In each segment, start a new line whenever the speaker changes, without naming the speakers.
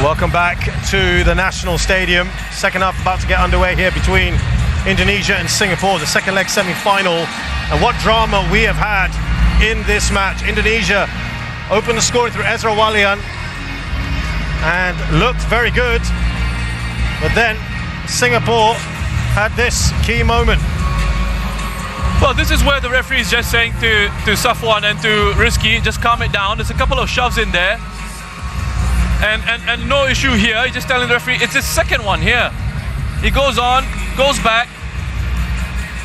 Welcome back to the National Stadium. Second half about to get underway here between Indonesia and Singapore, the second leg semi-final. And what drama we have had in this match. Indonesia opened the scoring through Ezra Walian and looked very good. But then Singapore had this key moment.
Well, this is where the referee is just saying to Safwan and to Rizky, just calm it down. There's a couple of shoves in there. And no issue here. He's just telling the referee, it's his second one here. He goes on, goes back,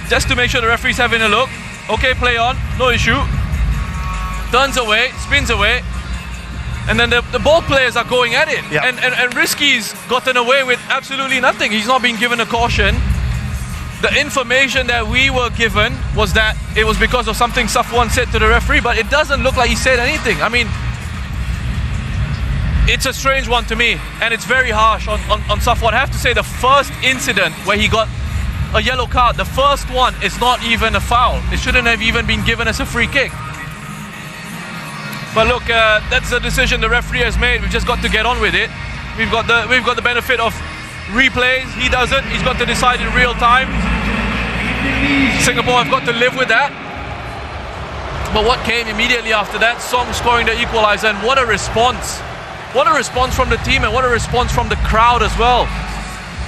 just to make sure the referee's having a look. Okay, play on, no issue. Turns away, spins away. And then the ball players are going at it.
Yeah.
And Rizky's gotten away with absolutely nothing. He's not been given a caution. The information that we were given was that it was because of something Safwan said to the referee, but it doesn't look like he said anything. I mean, it's a strange one to me, and it's very harsh on Safwan. I have to say, the first incident where he got a yellow card, the first one is not even a foul. It shouldn't have even been given as a free kick. But look, that's the decision the referee has made. We've just got to get on with it. We've got the benefit of replays. He doesn't. He's got to decide in real time. Singapore have got to live with that. But what came immediately after that? Song scoring the equalizer, and what a response! What a response from the team, and what a response from the crowd as well.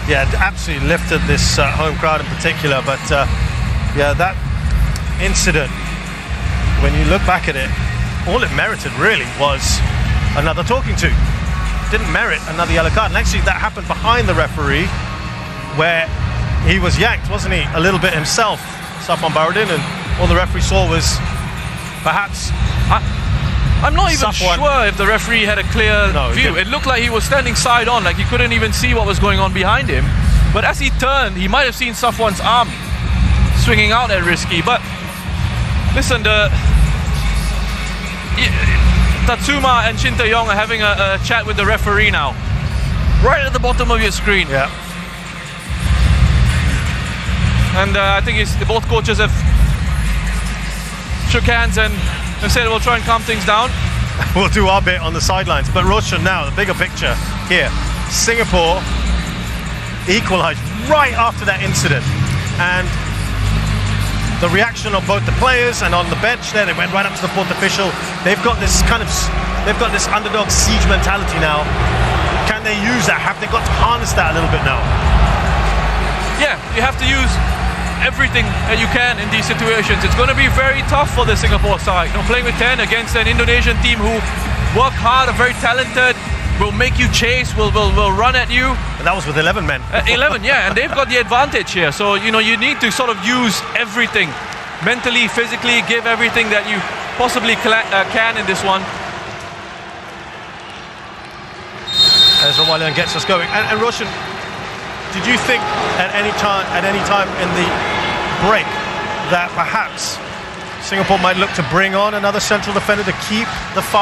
Yeah, it absolutely lifted this home crowd in particular. But yeah, that incident, when you look back at it, all it merited really was another talking to. It didn't merit another yellow card. And actually that happened behind the referee, where he was yanked, wasn't he, a little bit himself, Safwan Baharudin, and all the referee saw was perhaps...
I'm not even sure if the referee had a clear view. It looked like he was standing side on, like he couldn't even see what was going on behind him. But as he turned, he might have seen Safwan's arm swinging out at Rizky. But listen, Tatsuma and Shin Tae-yong are having a chat with the referee now. Right at the bottom of your screen.
Yeah.
And I think both coaches have shook hands and said we'll try and calm things down.
We'll do our bit on the sidelines. But Roshan, now, the bigger picture here. Singapore equalised right after that incident. And the reaction of both the players and on the bench there, they went right up to the fourth official. They've got this underdog siege mentality now. Can they use that? Have they got to harness that a little bit now?
Yeah, you have to use everything that you can in these situations. It's going to be very tough for the Singapore side. You know, playing with 10 against an Indonesian team who work hard, are very talented, will make you chase, will run at you.
And that was with 11 men.
11, yeah, and they've got the advantage here. So, you know, you need to sort of use everything. Mentally, physically, give everything that you possibly can in this one.
Ezra Walian gets us going. And Roshan, did you think at any time in the break that perhaps Singapore might look to bring on another central defender to keep the 5?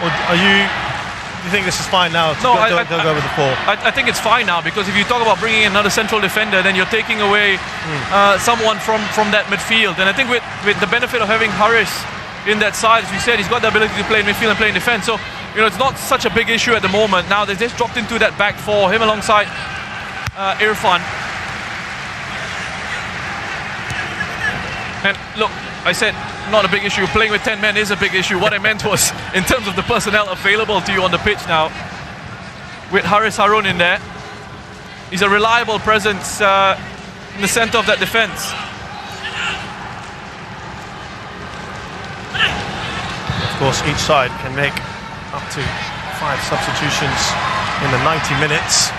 Or do you think this is fine now?
No,
don't go with the 4.
I think it's fine now, because if you talk about bringing in another central defender, then you're taking away someone from that midfield. And I think with the benefit of having Haris in that side, as we said, he's got the ability to play in midfield and play in defense. So, you know, it's not such a big issue at the moment. Now they just dropped into that back 4, him alongside Irfan. And look, I said not a big issue. Playing with 10 men is a big issue. What I meant was in terms of the personnel available to you on the pitch now, with Haris Harun in there, he's a reliable presence in the center of that defense.
Of course, each side can make up to 5 substitutions in the 90 minutes.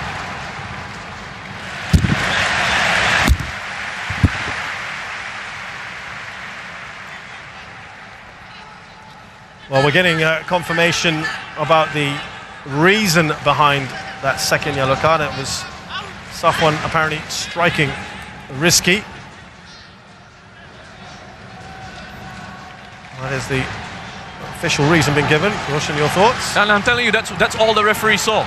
Well, we're getting confirmation about the reason behind that second yellow card. It was Safwan apparently striking Rizky. That is the official reason being given. Roshan, your thoughts?
And I'm telling you, that's all the referee saw.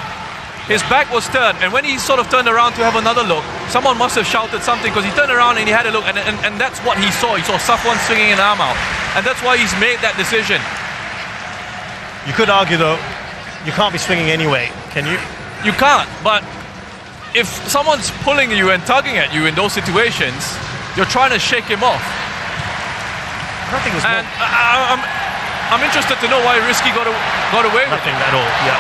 His back was turned, and when he sort of turned around to have another look, someone must have shouted something, because he turned around and he had a look, and that's what he saw. He saw Safwan swinging an arm out, and that's why he's made that decision.
You could argue, though, you can't be swinging anyway, can you?
You can't, but if someone's pulling you and tugging at you in those situations, you're trying to shake him off.
I think it was
and I'm interested to know why Risky got away with
nothing at all. Yeah,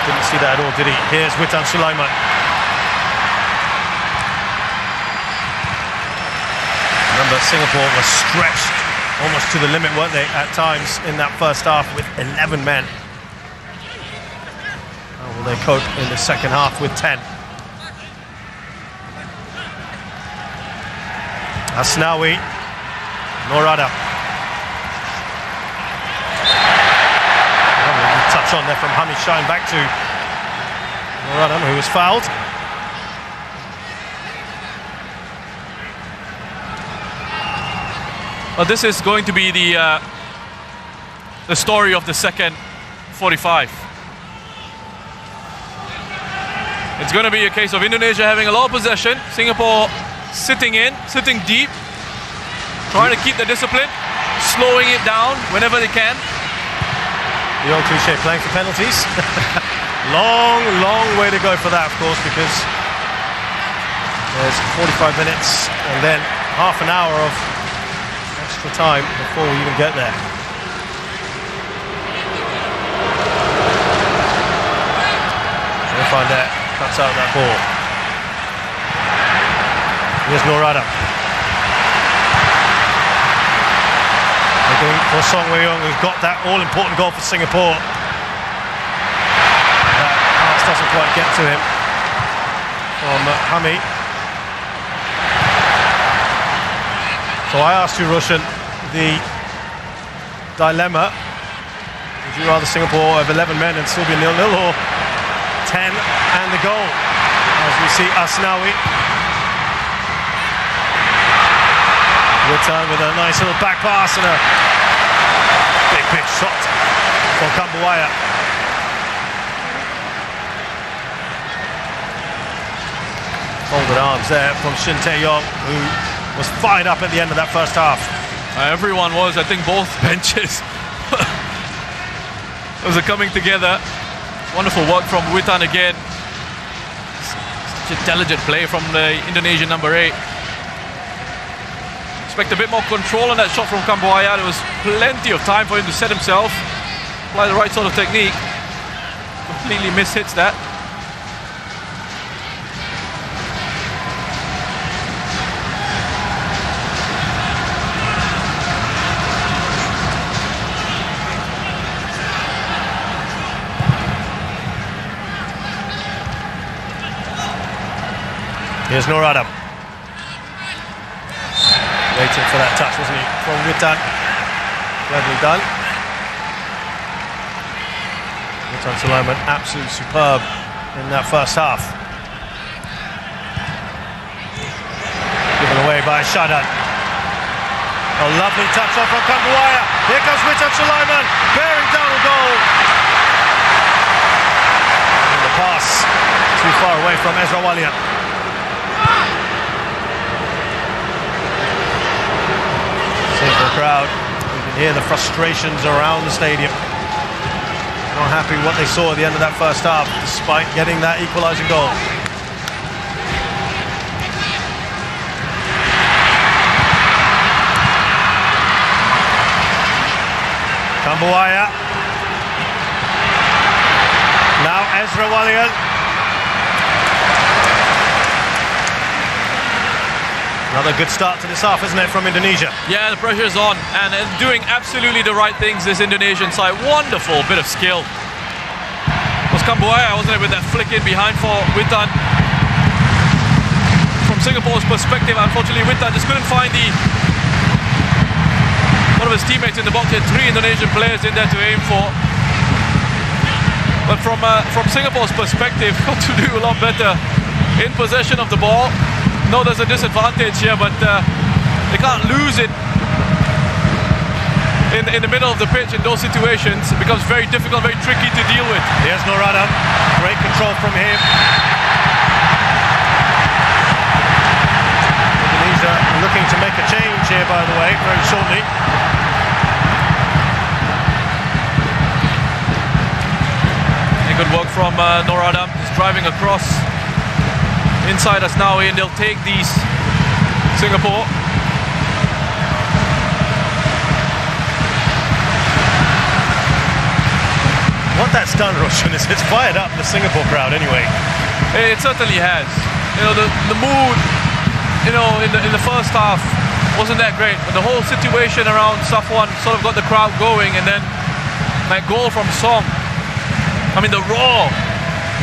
didn't see that at all, did he? Here's Witan Sulaiman. Remember, Singapore was stretched almost to the limit, weren't they, at times in that first half with 11 men. How will they cope in the second half with 10? Asnawi, Norada. Touch on there from Hamish Shine back to Norada, who was fouled.
Well, this is going to be the story of the second 45. It's going to be a case of Indonesia having a lot of possession, Singapore sitting deep, trying to keep the discipline, slowing it down whenever they can.
The old cliche, playing for penalties. long way to go for that, of course, because there's 45 minutes and then half an hour of extra time before we even get there. Irfan cuts out that ball. Here's Norada. Looking for Song Wei-young, who's got that all-important goal for Singapore. That pass doesn't quite get to him from Hami. So I asked you, Roshan, the dilemma. Would you rather Singapore have 11 men and still be 0-0, or 10 and the goal? As we see Asnawi. Witan with a nice little back pass and a big shot from Kambuaya. Folded arms there from Shin Tae-yong, who was fired up at the end of that first half.
Everyone was. I think both benches was coming together. Wonderful work from Witan again. Such intelligent play from the Indonesian number 8. Expect a bit more control on that shot from Kambuaya. There was plenty of time for him to set himself, apply the right sort of technique. Completely mishits that.
Here's Norada. Waiting for that touch, wasn't he, from Witan? Cleverly done. Witan Sulaiman, absolutely superb in that first half. Given away by Shadan. A lovely touch off from Kambuaya. Here comes Witan Sulaiman, bearing down the goal. And the pass too far away from Ezra Walian. The crowd, you can hear the frustrations around the stadium. Not happy with what they saw at the end of that first half, despite getting that equalising goal. Kambuaya. Now Ezra Walian. Another good start to this half, isn't it, from Indonesia?
Yeah, the pressure is on, and doing absolutely the right things, this Indonesian side. Wonderful bit of skill. It was Kambuaya, wasn't it, with that flick in behind for Witan. From Singapore's perspective, unfortunately, Witan just couldn't find one of his teammates in the box. He had 3 Indonesian players in there to aim for. But from Singapore's perspective, got to do a lot better in possession of the ball. No, there's a disadvantage here, but they can't lose it in the middle of the pitch in those situations. It becomes very difficult, very tricky to deal with.
Here's Norada, great control from him. Indonesia looking to make a change here, by the way, very shortly.
Very good work from Noradam. He's driving across. Inside us now, and they'll take these. Singapore.
What that's done, Roshan, is it's fired up the Singapore crowd anyway.
It certainly has. You know, the mood, you know, in the first half wasn't that great, but the whole situation around Safwan sort of got the crowd going, and then that goal from Song. I mean, the roar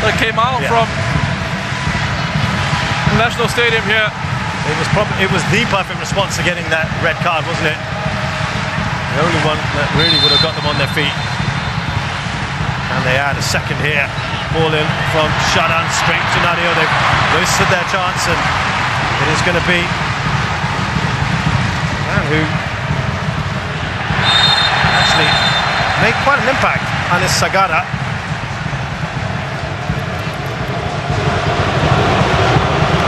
that came out from the National Stadium here.
It was the perfect response to getting that red card, wasn't it? The only one that really would have got them on their feet. And they had a second here. Ball in from Shadan straight to Nadio. They've wasted their chance, and it is going to be man who actually made quite an impact. Anis Sagara.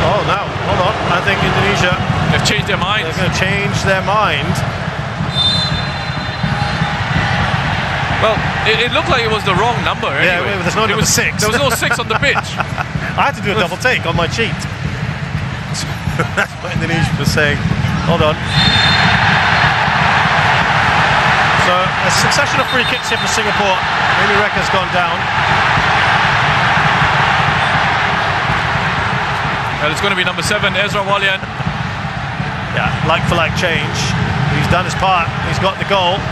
Oh no, hold on. I think Indonesia,
they've changed their mind.
They're going to change their mind.
Well, it looked like it was the wrong number anyway.
Yeah, there's no number 6.
There was no 6 on the pitch.
I had to do a double take on my cheat. That's what Indonesia was saying. Hold on. So, a succession of free kicks here for Singapore. Amy Rekha's gone down.
Well, it's going to be number 7, Ezra Walian.
Yeah, like for like change. He's done his part. He's got the goal.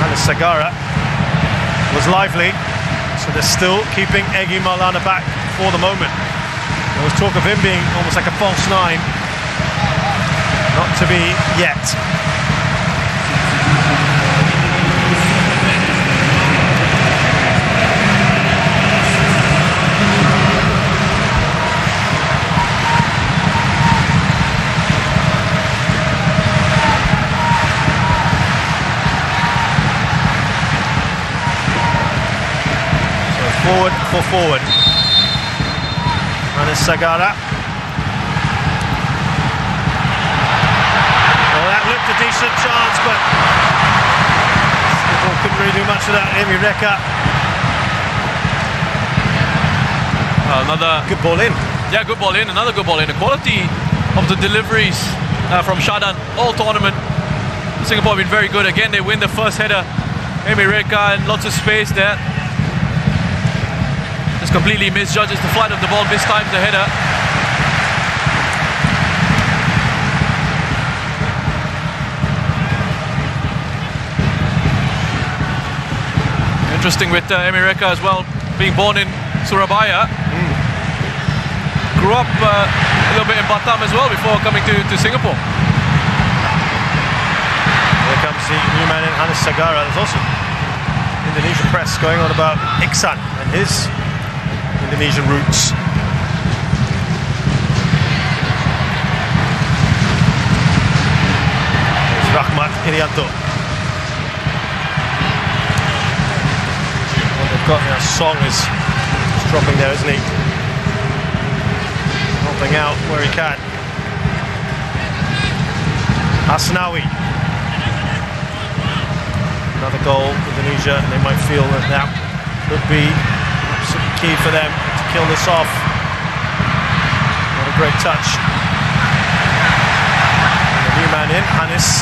Anis Sagara was lively, so they're still keeping Egy Maulana back for the moment. There was talk of him being almost like a false 9. Not to be yet. Forward for forward. Anis Sagara. Well, that looked a decent chance, but Singapore couldn't really do much with that. Amy Rekha.
Another
good ball in.
Yeah, good ball in. Another good ball in. The quality of the deliveries from Shadan all tournament. Singapore have been very good. Again, they win the first header. Amy Rekha and lots of space there. Just completely misjudges the flight of the ball, mistimes the header. Interesting with Amy Rekha as well, being born in Surabaya. Grew up a little bit in Batam as well before coming to Singapore.
Here comes the new man in Anis Sagara. There's also Indonesian press going on about Iksan and his Indonesian roots. There's Rahmat Irianto. Well, they've got Song is dropping there, isn't he? Helping out where he can. Asnawi. Another goal, Indonesia, and they might feel that that could be key for them to kill this off. What a great touch. And the new man in, Anis.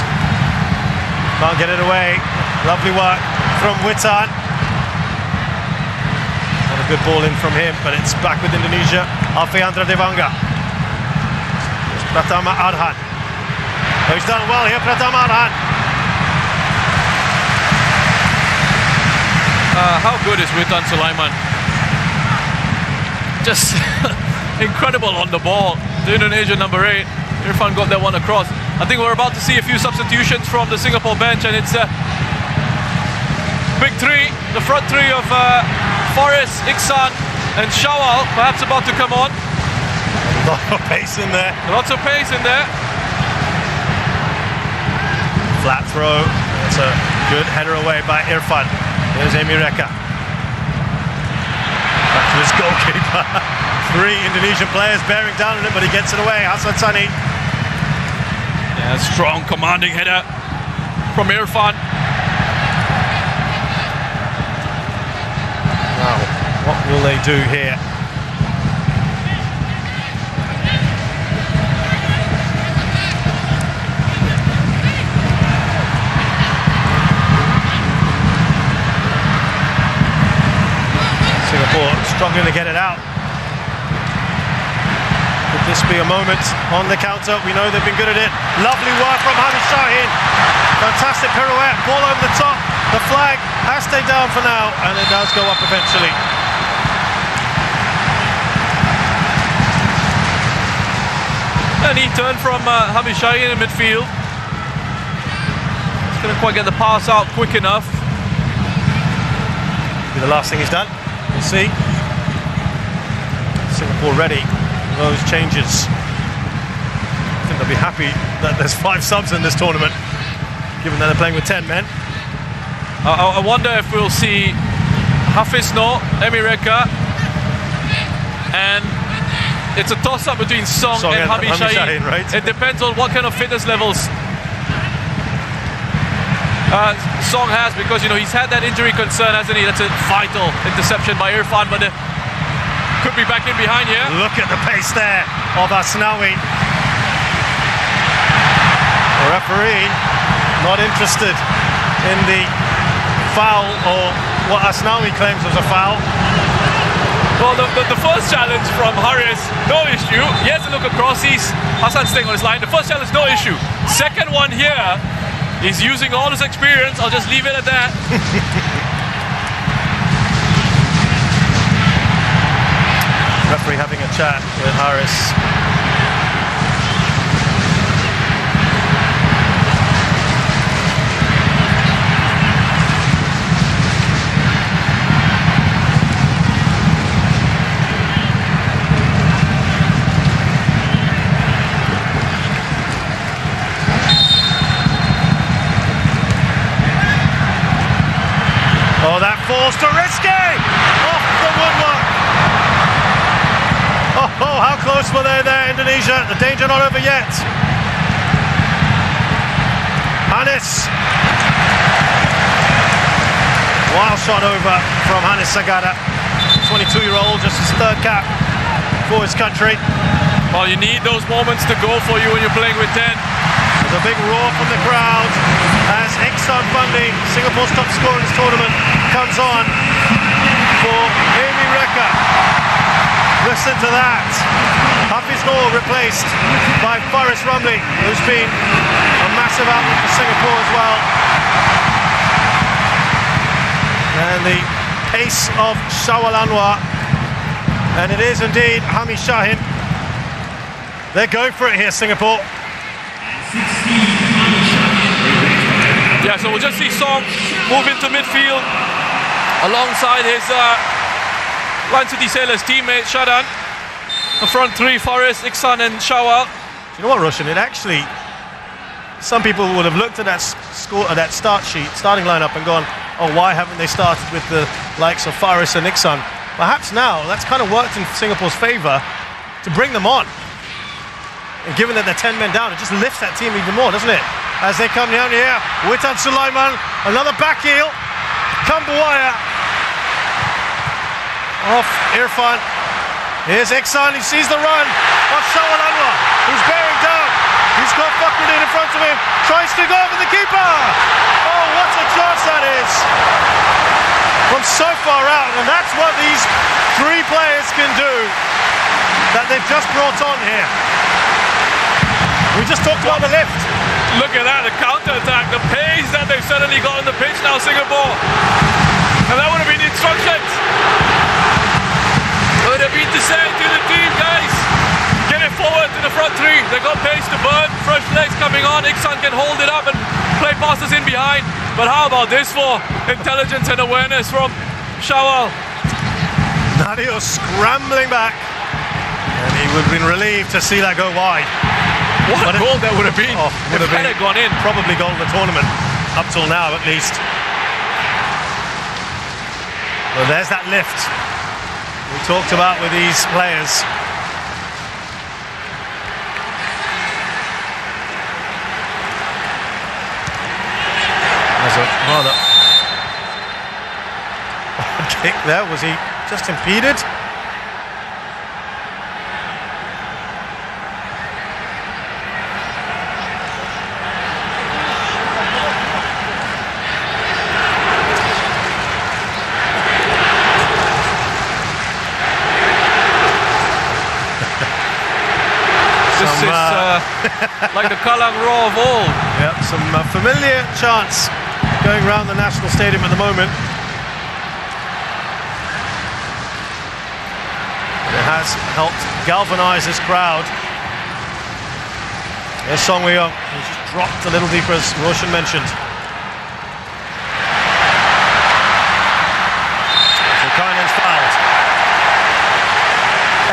Can't get it away. Lovely work from Witan. Not a good ball in from him, but it's back with Indonesia. Alfeandra Devanga. Pratama Arhan. Oh, he's done well here, Pratama Arhan.
How good is Witan Sulaiman? Just incredible on the ball. The Indonesian number 8. Irfan got that one across. I think we're about to see a few substitutions from the Singapore bench, and it's big 3, the front 3 of Forrest, Iksan and Shawal perhaps about to come on.
A lot of pace in there.
Lots of pace in there.
Flat throw. That's a good header away by Irfan. Here's Amy Rekha. Back to his goalkeeper. 3 Indonesian players bearing down on him, but he gets it away. Hassan Sani.
Yeah, strong, commanding header from Irfan.
What will they do here? Singapore struggling to get it out. Could this be a moment on the counter? We know they've been good at it. Lovely work from Hamish Shaheen. Fantastic pirouette, ball over the top. The flag has stayed down for now, and it does go up eventually.
And he turned from Hamish Shaheen in midfield. Couldn't quite get the pass out quick enough.
Be the last thing he's done. We'll see. Singapore ready for those changes. I think they'll be happy that there's 5 subs in this tournament, given that they're playing with 10 men.
I wonder if we'll see Hafiz No, Emireka, and it's a toss-up between Song and Hamish Shaheen.
Right?
It depends on what kind of fitness levels Song has, because he's had that injury concern, hasn't he? That's a vital interception by Irfan, but could be back in behind here.
Look at the pace there of Asnawi. The referee not interested in the foul, or what Asnawi claims was a foul.
Well, the first challenge from Haris, no issue. He has to look across. Hassan staying on his line. The first challenge, no issue. Second one here, he's using all his experience. I'll just leave it at that.
Referee having a chat with Haris. Oh, that falls to Risky! Off the woodwork! Oh, how close were they there, Indonesia? The danger not over yet. Hannes. Wild shot over from Hannes Sagada. 22-year-old, just his 3rd cap for his country.
Well, you need those moments to go for you when you're playing with 10.
There's a big roar from the crowd as Iksan Bundy, Singapore's top scorer in this tournament, comes on for Amy Reka. Listen to that. Hafiz Noor replaced by Faris Rumley, who's been a massive outlet for Singapore as well. And the pace of Shawal Anwar. And it is indeed Hamish Shaheen. They're going for it here, Singapore.
Yeah, so we'll just see Song move into midfield alongside his Line City Sailors teammate Shadan. The front 3, Faris, Iksan and Shawal.
You know what, Roshan? It actually, some people would have looked at that score, that starting lineup, and gone, "Oh, why haven't they started with the likes of Faris and Iksan?" Perhaps now that's kind of worked in Singapore's favour to bring them on. And given that they're 10 men down, it just lifts that team even more, doesn't it? As they come down here, Witan Sulaiman, another back heel, Kambuaya, off Irfan. Here's Iksan, he sees the run of Shawal Anwar, who's bearing down. He's got Fakhruddin in front of him, tries to go over the keeper. Oh, what a chance that is! From so far out, and that's what these 3 players can do that they've just brought on here. We just talked about the lift.
Look at that, the counter-attack, the pace that they've suddenly got on the pitch now, Singapore. And that would have been the instructions. Would have been to say to the team, guys, get it forward to the front 3. They've got pace to burn, fresh legs coming on. Iksan can hold it up and play passes in behind. But how about this for intelligence and awareness from Shawal?
Nadio scrambling back. And he would have been relieved to see that go wide.
What a goal that would have been.
Oh, would have been
gone in.
Probably goal of the tournament, up till now at least. Well, there's that lift we talked about with these players. There's a rather odd kick there. Was he just impeded.
This is like the Kalang Raw of old.
Yeah, some familiar chants going around the National Stadium at the moment. It has helped galvanise this crowd. Here's Song Wei-young, who's just dropped a little deeper, as Roshan mentioned. So Kainen's fouled.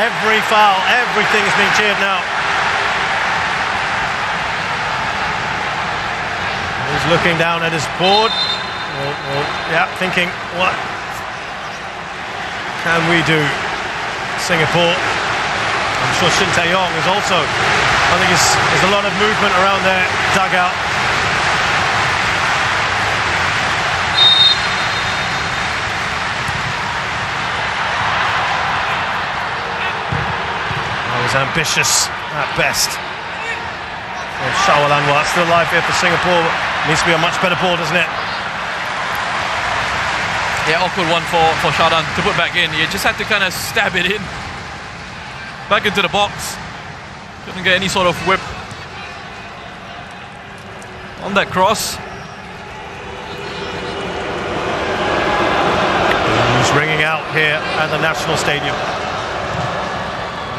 Every foul, everything is being cheered now. He's looking down at his board. Yeah, thinking, what can we do? Singapore. I'm sure Shin Tae-yong is also, I think there's a lot of movement around their dugout. That was ambitious at best. Shawal Anwar still alive here for Singapore. Needs to be a much better ball, doesn't it?
Yeah, awkward one for Shadan to put back in. You just had to kind of stab it in. Back into the box. Couldn't get any sort of whip on that cross.
Who's ringing out here at the National Stadium.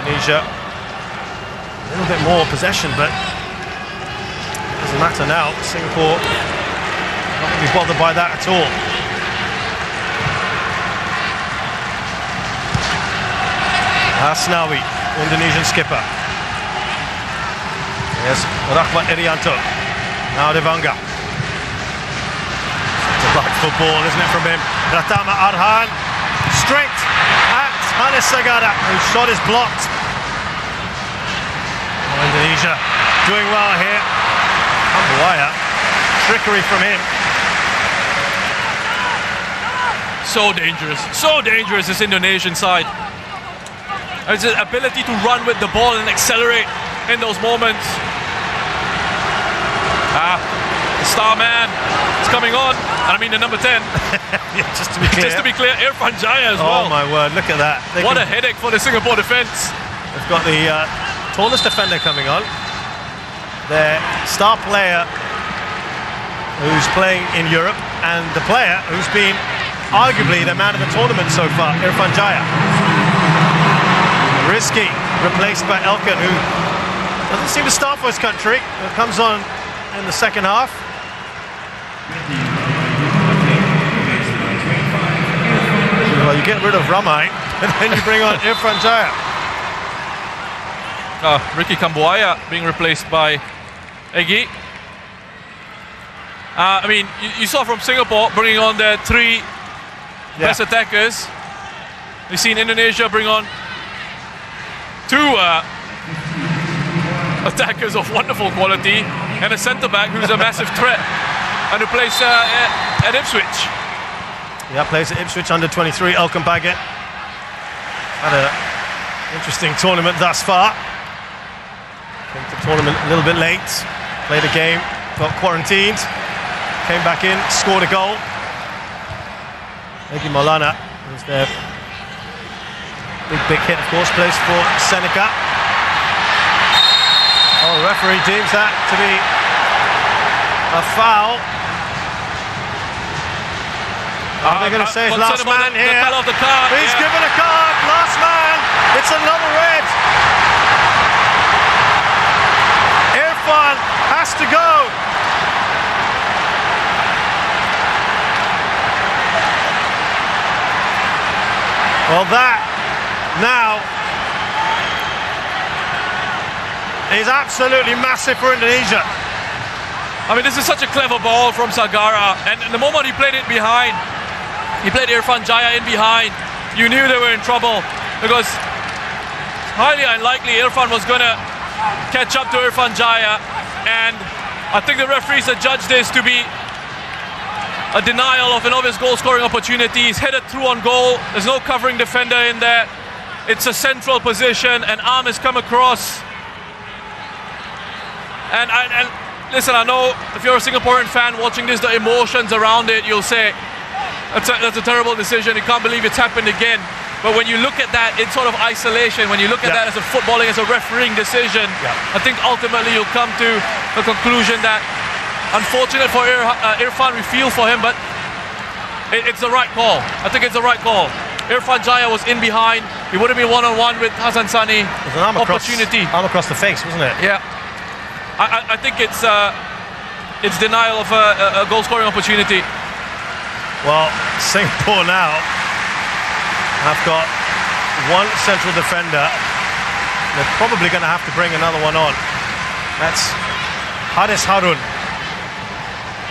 Indonesia, a little bit more possession, but doesn't matter now. Singapore not going to be bothered by that at all. Asnawi, Indonesian skipper. Yes, Rahmat Irianto. Now Devanga. Delightful ball, isn't it, from him? Pratama Arhan. Straight at Hanis Sagara, whose shot is blocked. Oh, Indonesia doing well here. Kambuaya. Trickery from him.
So dangerous this Indonesian side. His ability to run with the ball and accelerate in those moments. The star man is coming on, and I mean the number 10.
Yeah, just to be clear,
Irfan Jaya as well.
Oh my word, look at that.
What a headache for the Singapore defence.
They've got the tallest defender coming on. Their star player who's playing in Europe, and the player who's been arguably the man of the tournament so far, Irfan Jaya. Risky, replaced by Elkan, who doesn't seem to start for his country. It comes on in the second half. Well, you get rid of Ramai, and then you bring on Irfan Jaya.
Ricky Kambuaya being replaced by Egi. I mean, you saw from Singapore bringing on their three best attackers. We've seen Indonesia bring on two attackers of wonderful quality and a centre-back who's a massive threat and who plays at Ipswich.
Yeah, plays at Ipswich under 23, Elkan Baggett. Had an interesting tournament thus far. Came to the tournament a little bit late, played a game, got quarantined, came back in, scored a goal. Egi Maulana was their big hit, of course, plays for Seneca. Oh, the referee deems that to be a foul. They're going to say it's last man here.
The colour of the card.
He's given a card, last man. It's another red. Irfan has to go. Well, that now is absolutely massive for Indonesia.
I mean, this is such a clever ball from Sagara, and the moment he played it behind, he played Irfan Jaya in behind, you knew they were in trouble, because it's highly unlikely Irfan was going to catch up to Irfan Jaya, and I think the referees had judged this to be a denial of an obvious goal-scoring opportunity. He's headed through on goal. There's no covering defender in there. It's a central position, and arm has come across. And listen, I know if you're a Singaporean fan watching this, the emotions around it, you'll say, that's a terrible decision. You can't believe it's happened again. But when you look at that in sort of isolation, when you look at that as a footballing, as a refereeing decision, I think ultimately you'll come to the conclusion that, unfortunate for Irfan, we feel for him, but it's the right call. I think it's the right call. Irfan Jaya was in behind. He would have been one-on-one with Hassan Sani.
It was an arm across the face, wasn't it?
Yeah. I think it's denial of a goal-scoring opportunity.
Well, Singapore now have got one central defender. They're probably going to have to bring another one on. That's Haris Harun.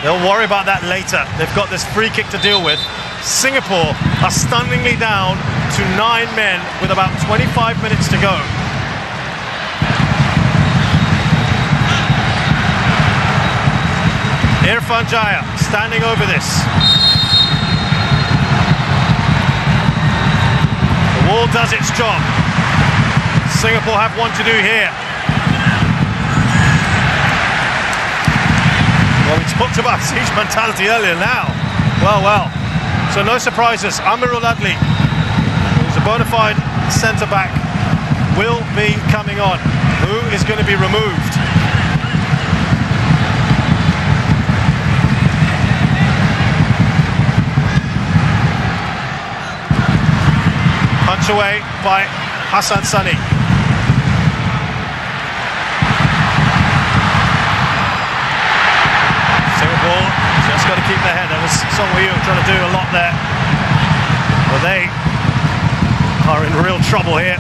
They'll worry about that later. They've got this free kick to deal with. Singapore are stunningly down to 9 men with about 25 minutes to go. Irfan Jaya standing over this. The wall does its job. Singapore have one to do here. Well, we talked about siege mentality earlier now. Well. So no surprises. Amirul Adli, who's a bona fide centre-back, will be coming on. Who is going to be removed? Punch away by Hassan Sani. Singapore just got to keep their head. There was Song Wei-Yung trying to do a lot there. Well, they are in real trouble here.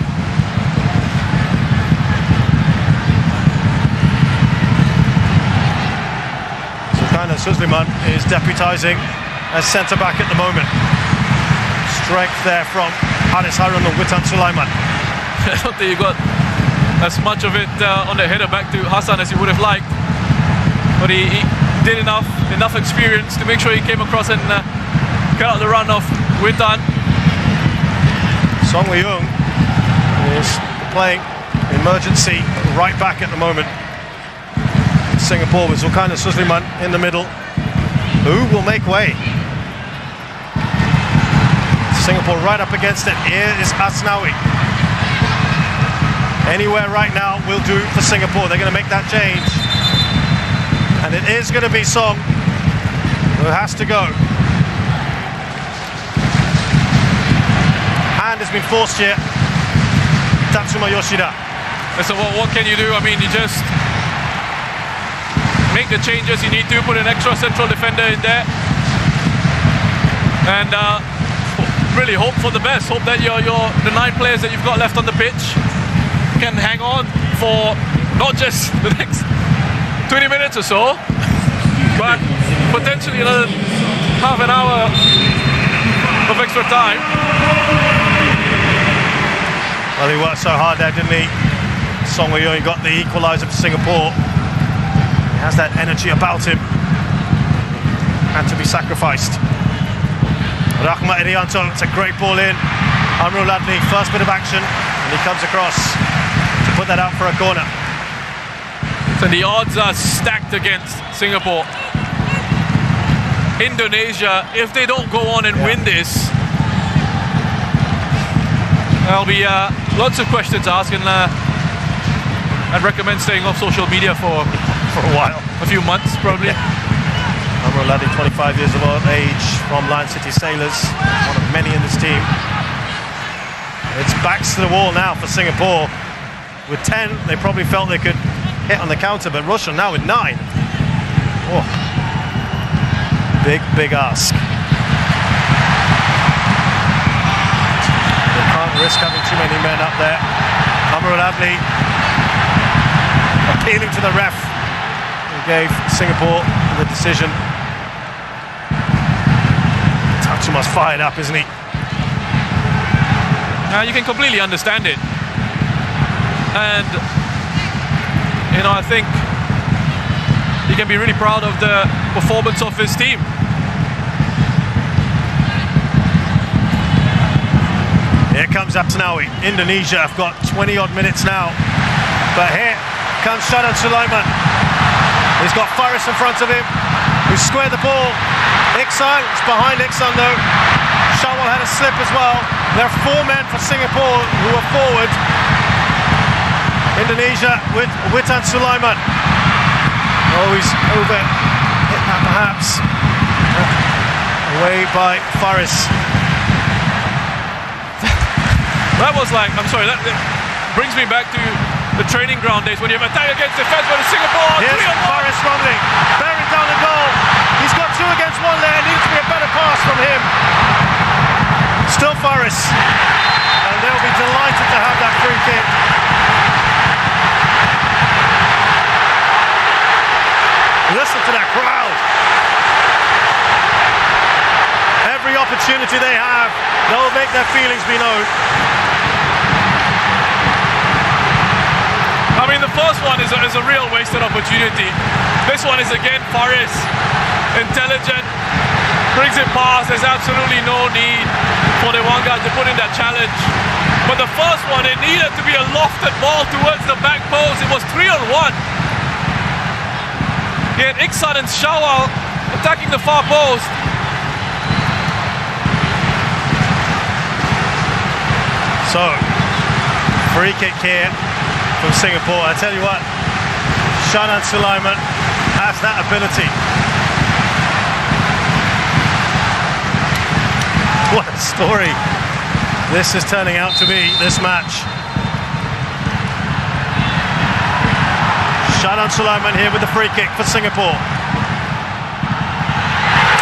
Sultan Suleiman is deputising as centre-back at the moment. Strength there from Haris Harun and Witan Sulaiman.
I don't think you got as much of it on the header back to Hassan as he would have liked. But he did enough experience to make sure he came across and got out the run of Witan.
Song Wei-Yung is playing emergency right back at the moment. Singapore with Zulkarnain Suleiman in the middle. Who will make way? Singapore right up against it. Here is Asnawi. Anywhere right now will do for Singapore. They're going to make that change. And it is going to be Song who has to go. Hand has been forced here. Tatsuma Yoshida.
So what can you do? I mean, you just make the changes you need to, put an extra central defender in there. And really hope for the best. Hope that the 9 players that you've got left on the pitch can hang on for not just the next 20 minutes or so, but potentially another half an hour of extra time.
Well, he worked so hard there, didn't he? Song Wei-Yung got the equaliser for Singapore. He has that energy about him. Had to be sacrificed. Rahmat Irianto, it's a great ball in. Amirul Adli, first bit of action, and he comes across to put that out for a corner.
So the odds are stacked against Singapore. Indonesia, if they don't go on and win this, there'll be lots of questions to ask, and I'd recommend staying off social media for
a while.
A few months, probably.
Amirul Adli, 25 years of age, from Lion City Sailors, one of many in this team. It's backs to the wall now for Singapore. With 10, they probably felt they could hit on the counter, but Russia now with 9. Oh. Big ask. They can't risk having too many men up there. Amirul Adli appealing to the ref, who gave Singapore the decision. Tatsuma's fired up, isn't he?
You can completely understand it. And, you know, I think he can be really proud of the performance of his team.
Here comes Asnawi. Indonesia have got 20-odd minutes now. But here comes Shadan Sulaiman. He's got Faris in front of him. He's squared the ball. Iksan is behind Iksan though. Shawal had a slip as well. There are 4 men for Singapore who are forward. Indonesia with Witan Sulaiman. Oh, he's over. Hit that perhaps. Away by Faris.
That was like, I'm sorry, that brings me back to the training ground days when you have attack against defense for Singapore.
Here's Faris rumbling, bearing down the goal. He's got 2 against 1 there. Needs to be a better pass from him. Still Faris. And they'll be delighted to have that free kick. Listen to that crowd. Every opportunity they have, they'll make their feelings be known.
I mean, the first one is a real wasted opportunity. This one is again Faris, intelligent, brings it past. There's absolutely no need for the one guy to put in that challenge. But the first one, it needed to be a lofted ball towards the back post. It was 3-on-1. He had Iksan and Shawal attacking the far post.
So, free kick here from Singapore. I tell you what, Shadan Sulaiman has that ability. What a story this is turning out to be, this match. Shadan Sulaiman here with the free kick for Singapore.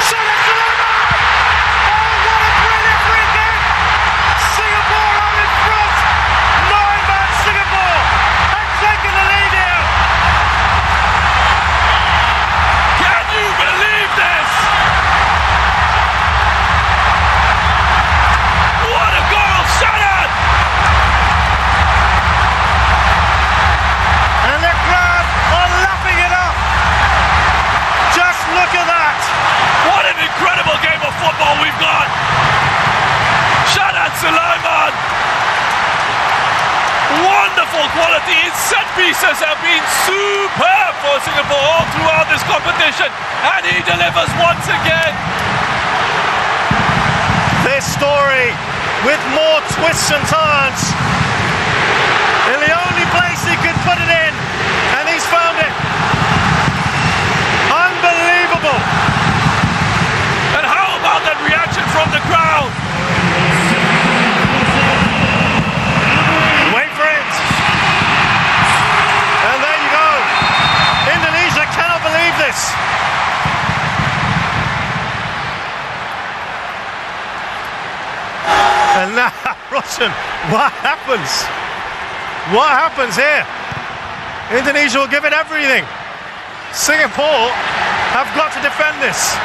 Shadan Sulaiman! Oh, what a brilliant free kick! Singapore are in front! 9-man Singapore have taken the lead here!
Can you believe this? What a goal, Shadan!
And the crowd are lapping it up! Just look at that!
What an incredible game of football we've got! Shadan Sulaiman! Wonderful quality. His set pieces have been superb for Singapore all throughout this competition, and he delivers once again.
This story with more twists and turns. In the only place he could put it in, and he's found it. Unbelievable.
And how about that reaction from the crowd?
Wait for it. And there you go. Indonesia cannot believe this. And now, Russian, what happens? What happens here? Indonesia will give it everything. Singapore have got to defend this.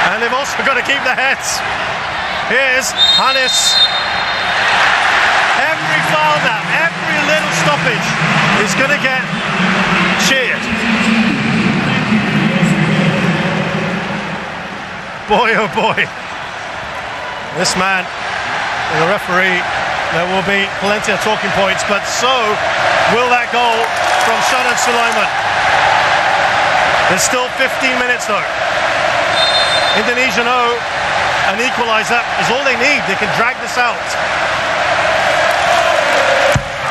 And they've also got to keep their heads. Here's Hannes. Every foul now, every little stoppage is going to get cheered. Boy, oh boy. This man, the referee, there will be plenty of talking points, but so will that goal from Shadan Sulaiman. There's still 15 minutes though. Indonesia know an equaliser is all they need. They can drag this out.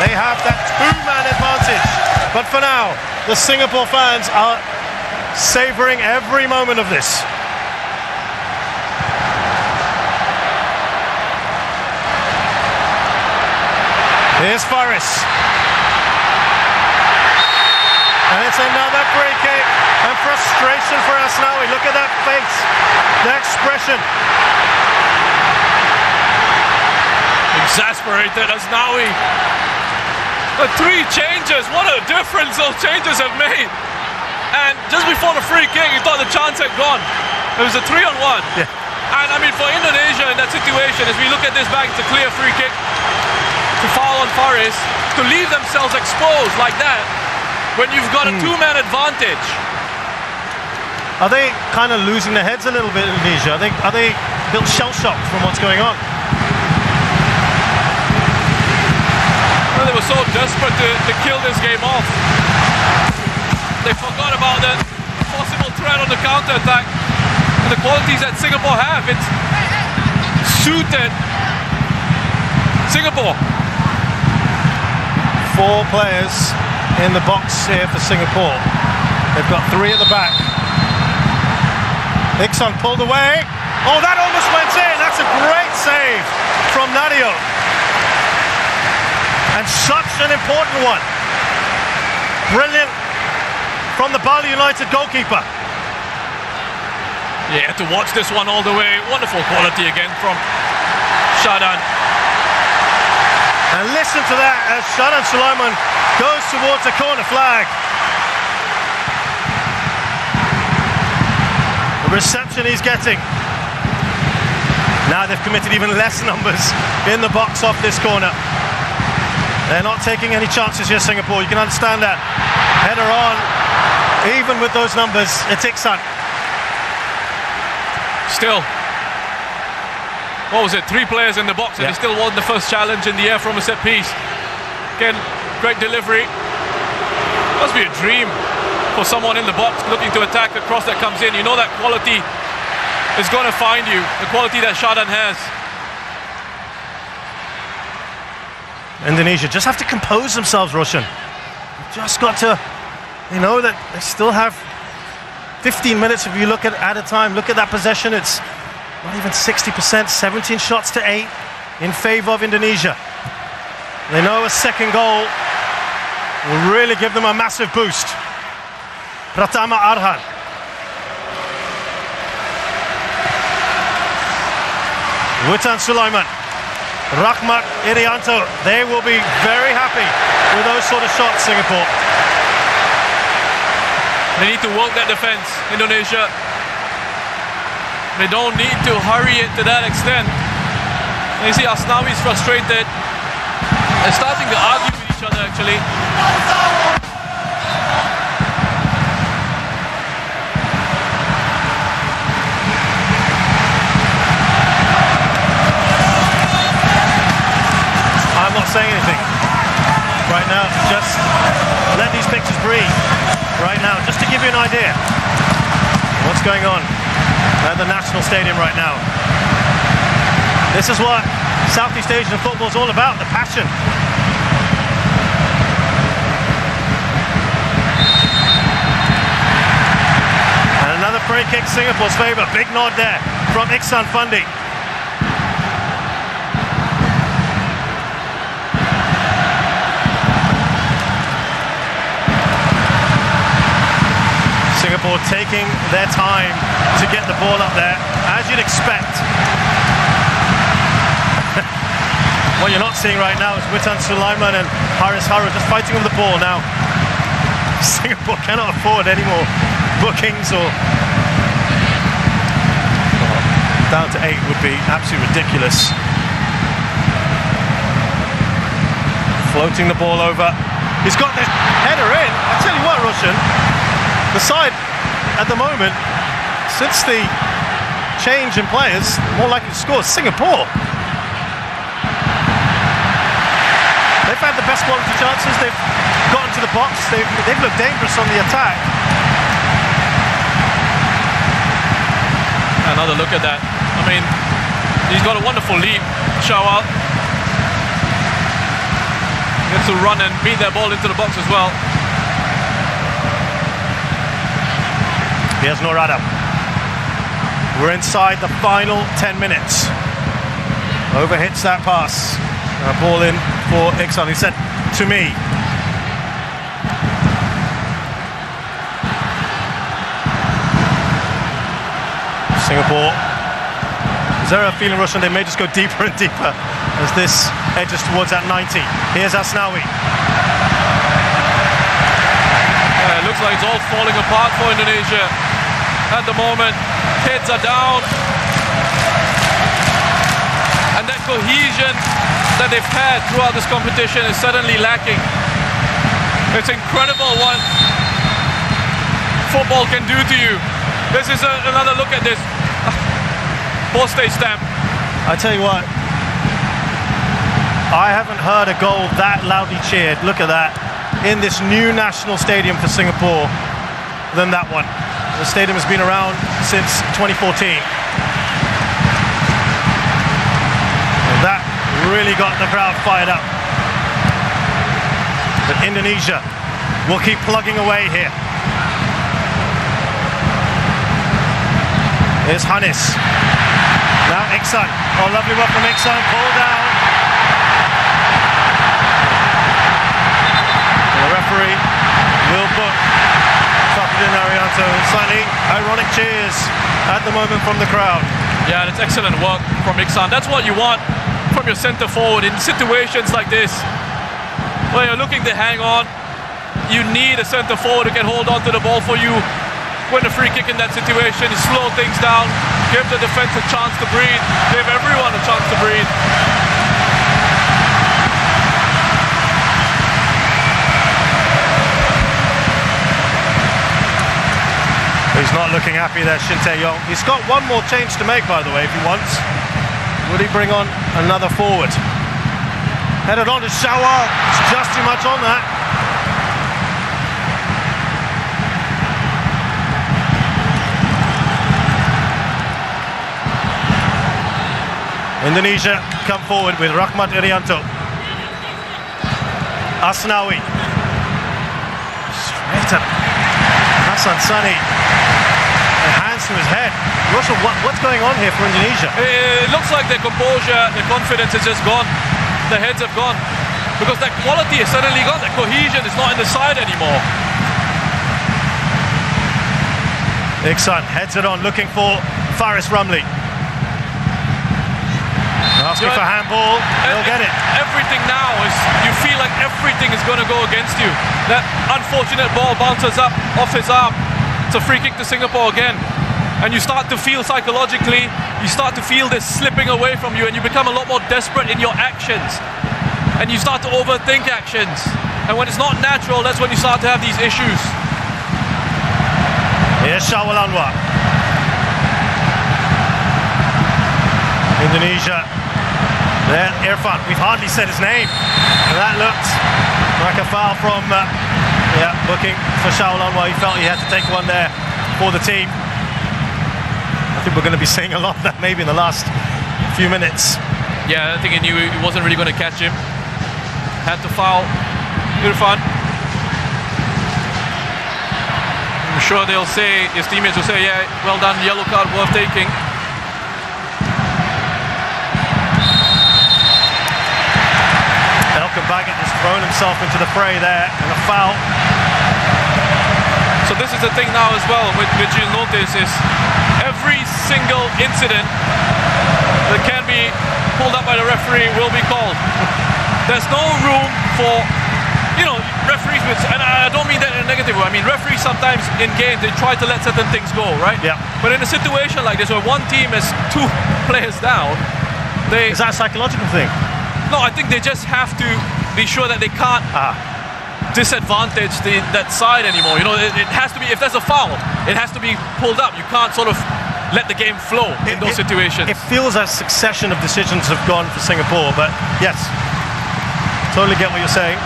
They have that 2-man advantage. But for now, the Singapore fans are savouring every moment of this. Here's Faris. And it's another free kick. And frustration for Asnawi. Look at that face. The expression.
Exasperated Asnawi. The 3 changes. What a difference those changes have made. And just before the free kick, you thought the chance had gone. It was a 3-on-1.
Yeah.
And I mean, for Indonesia in that situation, as we look at this back, it's a clear free kick to foul on Faris, to leave themselves exposed like that when you've got a 2-man advantage.
Are they kind of losing their heads a little bit, Indonesia? Are they a bit shell-shocked from what's going on?
Well, they were so desperate to kill this game off. They forgot about the possible threat on the counter-attack. And the qualities that Singapore have, it's suited Singapore.
4 players in the box here for Singapore. They've got 3 at the back. Iksan pulled away. Oh, that almost went in. That's a great save from Nadio. And such an important one. Brilliant from the Bali United goalkeeper.
Yeah, to watch this one all the way. Wonderful quality again from Shadan.
And listen to that as Shadan Sulaiman goes towards a corner flag. The reception he's getting. Now they've committed even less numbers in the box off this corner. They're not taking any chances here, Singapore. You can understand that. Header on, even with those numbers, it's Iksan.
Still, what was it, 3 players in the box, and he still won the first challenge in the air from a set piece. Again, great delivery. Must be a dream for someone in the box looking to attack the cross that comes in. You know that quality is going to find you, the quality that Shadan has.
Indonesia just have to compose themselves, Roshan. You've just got to, you know, that they still have 15 minutes if you look at a time. Look at that possession. It's not even 60%, 17 shots to 8 in favor of Indonesia. They know a second goal will really give them a massive boost. Pratama Arhan. Witan Sulaiman. Rahmat Irianto. They will be very happy with those sort of shots, Singapore.
They need to work that defense, Indonesia. They don't need to hurry it to that extent. And you see Asnawi's frustrated. They're starting to argue with each other, actually.
I'm not saying anything right now. Just let these pictures breathe right now, just to give you an idea of what's going on at the National Stadium right now. This is what Southeast Asian football is all about, the passion. And another free kick, Singapore's favour. Big nod there from Iksan Fandi. Singapore taking their time to get the ball up there, as you'd expect. What you're not seeing right now is Witan Sulaiman and Haris Haru just fighting on the ball now. Singapore cannot afford any more bookings, or down to 8 would be absolutely ridiculous. Floating the ball over. He's got this header in. I tell you what, Roshan, the side at the moment, since the change in players, more likely to score, Singapore. They've had the best quality chances, they've gotten to the box, they've looked dangerous on the attack.
Another look at that. I mean, he's got a wonderful lead, Shawal. Gets to run and beat that ball into the box as well.
Here's Norada. We're inside the final 10 minutes. Overhits that pass. Ball in for Iksan. He said to me. Singapore. Is there a feeling, Russian, they may just go deeper and deeper as this edges towards that 90. Here's Asnawi.
It looks like it's all falling apart for Indonesia at the moment. Heads are down, and that cohesion that they've had throughout this competition is suddenly lacking. It's incredible what football can do to you. This is another look at this. Post-stage stamp.
I tell you what, I haven't heard a goal that loudly cheered, look at that, in this new national stadium for Singapore than that one. The stadium has been around since 2014. And that really got the crowd fired up. But Indonesia will keep plugging away here. Here's Hannes. Now Iksan. Oh, lovely work from Iksan. Pull down. And the referee will book Fakhdin Arianto. Slightly ironic cheers at the moment from the crowd.
Yeah, that's excellent work from Iksan. That's what you want from your centre forward in situations like this, where you're looking to hang on. You need a centre forward who can hold on to the ball for you. Win a free kick in that situation, slow things down, give the defence a chance to breathe, give everyone a chance to breathe.
He's not looking happy there, Shin Tae-yong. He's got one more change to make, by the way, if he wants. Would he bring on another forward? Headed on to Shawal. It's just too much on that. Indonesia come forward with Rahmat Irianto. Asnawi. Straight up. Hassan Sani. Hands to his head. Russell, what's going on here for Indonesia?
It looks like their composure, their confidence is just gone. Their heads have gone. Because that quality is suddenly gone. That cohesion is not in the side anymore.
Iksan heads it on, looking for Faris Rumley. Asking for handball, they'll get it.
Everything now is, you feel like everything is going to go against you. That unfortunate ball bounces up off his arm. It's a free kick to Singapore again. And you start to feel psychologically, you start to feel this slipping away from you, and you become a lot more desperate in your actions. And you start to overthink actions. And when it's not natural, that's when you start to have these issues.
Here's Shawal Anwar. Indonesia. There, Irfan, we've hardly said his name. And that looked like a foul from, looking for Shawal Anwar. He felt he had to take one there for the team. I think we're going to be seeing a lot of that maybe in the last few minutes.
Yeah, I think he knew he wasn't really going to catch him. Had to foul Irfan. I'm sure they'll say, his teammates will say, yeah, well done, yellow card worth taking.
Baggett has thrown himself into the fray there, and a foul.
So this is the thing now as well, which you'll notice is every single incident that can be pulled up by the referee will be called. There's no room for, referees, and I don't mean that in a negative way. I mean, referees sometimes in games, they try to let certain things go, right?
Yeah.
But in a situation like this, where one team is 2 players down,
Is that a psychological thing?
No, I think they just have to be sure that they can't disadvantage that side anymore. It has to be, if there's a foul, it has to be pulled up. You can't sort of let the game flow in those situations.
It feels as succession of decisions have gone for Singapore, but yes, totally get what you're saying.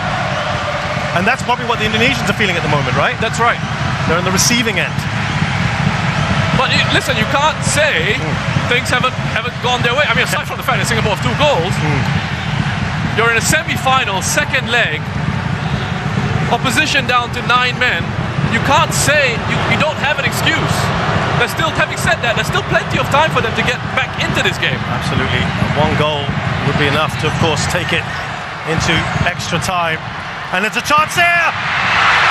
And that's probably what the Indonesians are feeling at the moment, right?
That's right.
They're on the receiving end.
But listen, you can't say things haven't gone their way. I mean, aside from the fact that Singapore have 2 goals, you're in a semi-final, second leg, opposition down to 9 men. You can't say, you don't have an excuse. There's still, having said that, there's still plenty of time for them to get back into this game.
Absolutely. 1 goal would be enough to, of course, take it into extra time. And there's a chance here!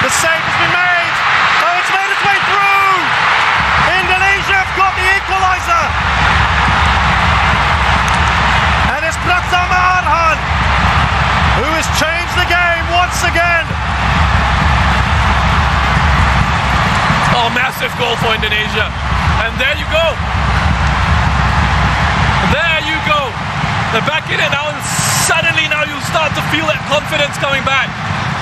The save has been made! Oh, it's made its way through! Indonesia have got the equaliser! And it's Pratama Arhan who has changed the game once again.
Oh, massive goal for Indonesia. And there you go. There you go. They're back in it now, and suddenly now you start to feel that confidence coming back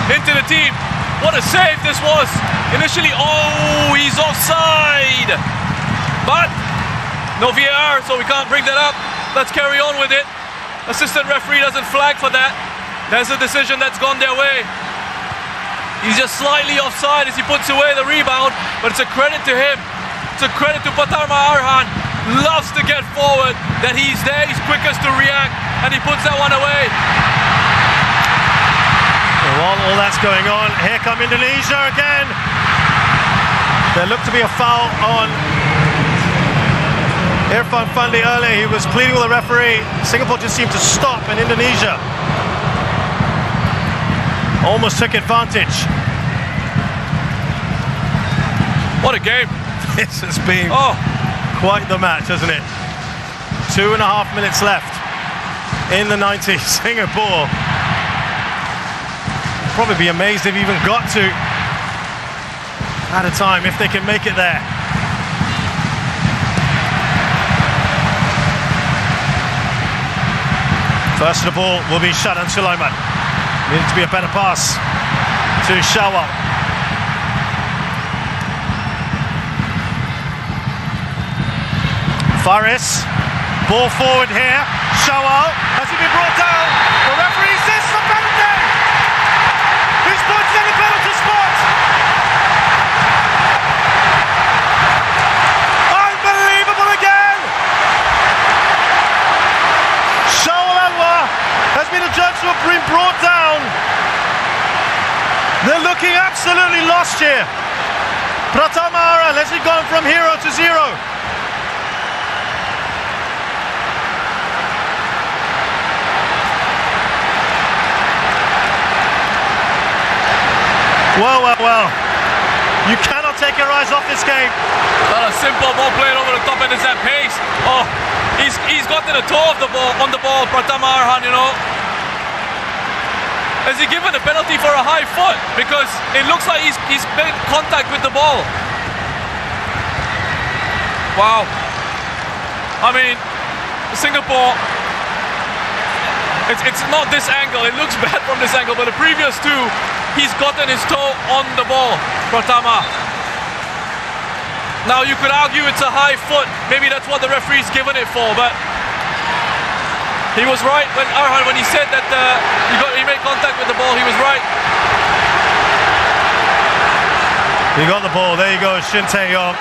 into the team. What a save this was. Initially, oh, he's offside. But no VAR, so we can't bring that up. Let's carry on with it. Assistant referee doesn't flag for that. There's a decision that's gone their way. He's just slightly offside as he puts away the rebound, but it's a credit to him. It's a credit to Pratama Arhan. Loves to get forward, that he's there, he's quickest to react, and he puts that one away.
While all that's going on, here come Indonesia again. There looked to be a foul on Irfan Fandi earlier. He was pleading with the referee. Singapore just seemed to stop, and Indonesia almost took advantage.
What a game.
This has been quite the match, hasn't it? 2.5 minutes left in the 90. Singapore probably be amazed they've even got to at a time if they can make it there. First of all will be Shadan Sulaiman. Needs to be a better pass to Shawal. Faris, ball forward here. Shawal, has he been brought down? The referee says the penalty! He's pointed in the penalty spot! Unbelievable again! Shawal Anwar has been adjudged to have been brought down. They're looking absolutely lost here. Pratama Arhan, has he gone from hero to zero? Well. You cannot take your eyes off this game.
Not a simple ball played over the top, and it's that pace. Oh, he's gotten a toe of the ball on the ball, Pratama Arhan, you know. Has he given a penalty for a high foot? Because it looks like he's made contact with the ball. Wow. I mean, Singapore, it's not this angle. It looks bad from this angle, but the previous two, he's gotten his toe on the ball, Pratama. Now you could argue it's a high foot. Maybe that's what the referee's given it for, but he was right when Arhan, when he said that he made contact with the ball, he was right.
He got the ball. There you go, Shin Tae-yong.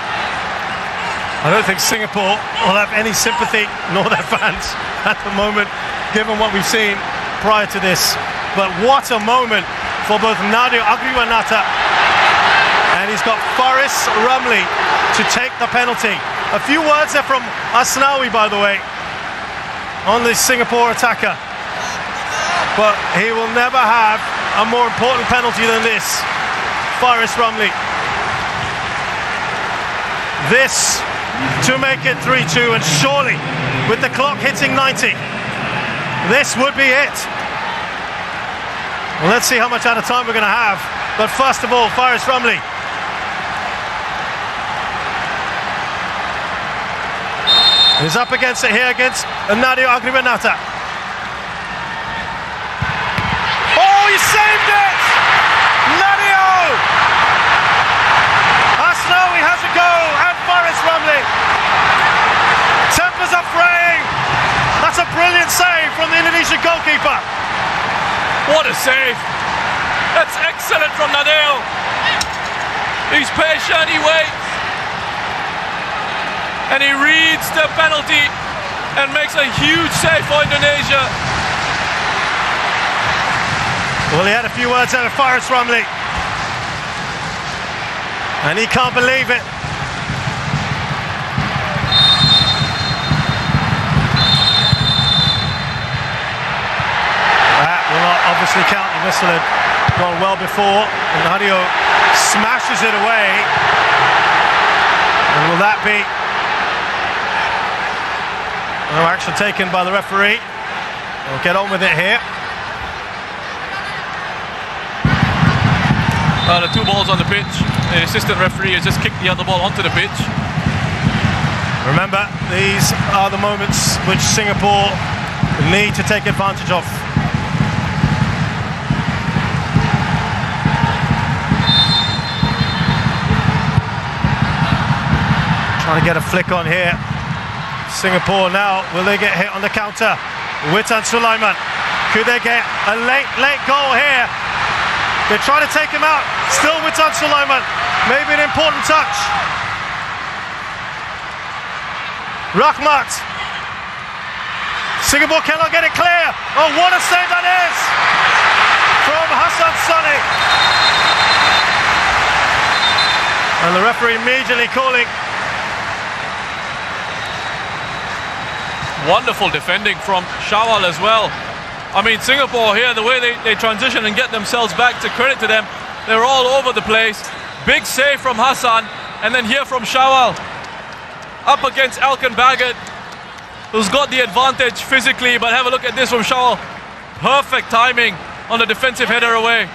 I don't think Singapore will have any sympathy, nor their fans, at the moment, given what we've seen prior to this. But what a moment for both Nadio Agriwanata, and he's got Faris Ramli to take the penalty. A few words there from Asnawi, by the way, on this Singapore attacker. But he will never have a more important penalty than this. Faris Ramli. This to make it 3-2, and surely, with the clock hitting 90, this would be it. Well, let's see how much out of time we're going to have. But first of all, Faris Ramli. He's up against it here against Nadio Agriwanata. Oh, he saved it! Nadio! Asnawi has a go at Faris Ramli. Tempers are fraying. That's a brilliant save from the Indonesian goalkeeper.
What a save! That's excellent from Nadio. He's patient, he waits, and he reads the penalty and makes a huge save for Indonesia.
Well, he had a few words out of Faris Ramli, and he can't believe it. That will not obviously count. The whistle had gone well before, and Nadio smashes it away. And will that be no action taken by the referee? We'll get on with it here.
The two balls on the pitch. The assistant referee has just kicked the other ball onto the pitch.
Remember, these are the moments which Singapore need to take advantage of. Trying to get a flick on here. Singapore now, will they get hit on the counter? Witan Sulaiman, could they get a late goal here? They're trying to take him out. Still Witan Sulaiman, maybe an important touch. Rahmat. Singapore cannot get it clear. Oh, what a save that is from Hassan Sani. And the referee immediately calling.
Wonderful defending from Shawal as well. I mean, Singapore here, the way they transition and get themselves back, to credit to them, they're all over the place. Big save from Hassan, and then here from Shawal. Up against Alkan Bagat, who's got the advantage physically, but have a look at this from Shawal. Perfect timing on the defensive header away.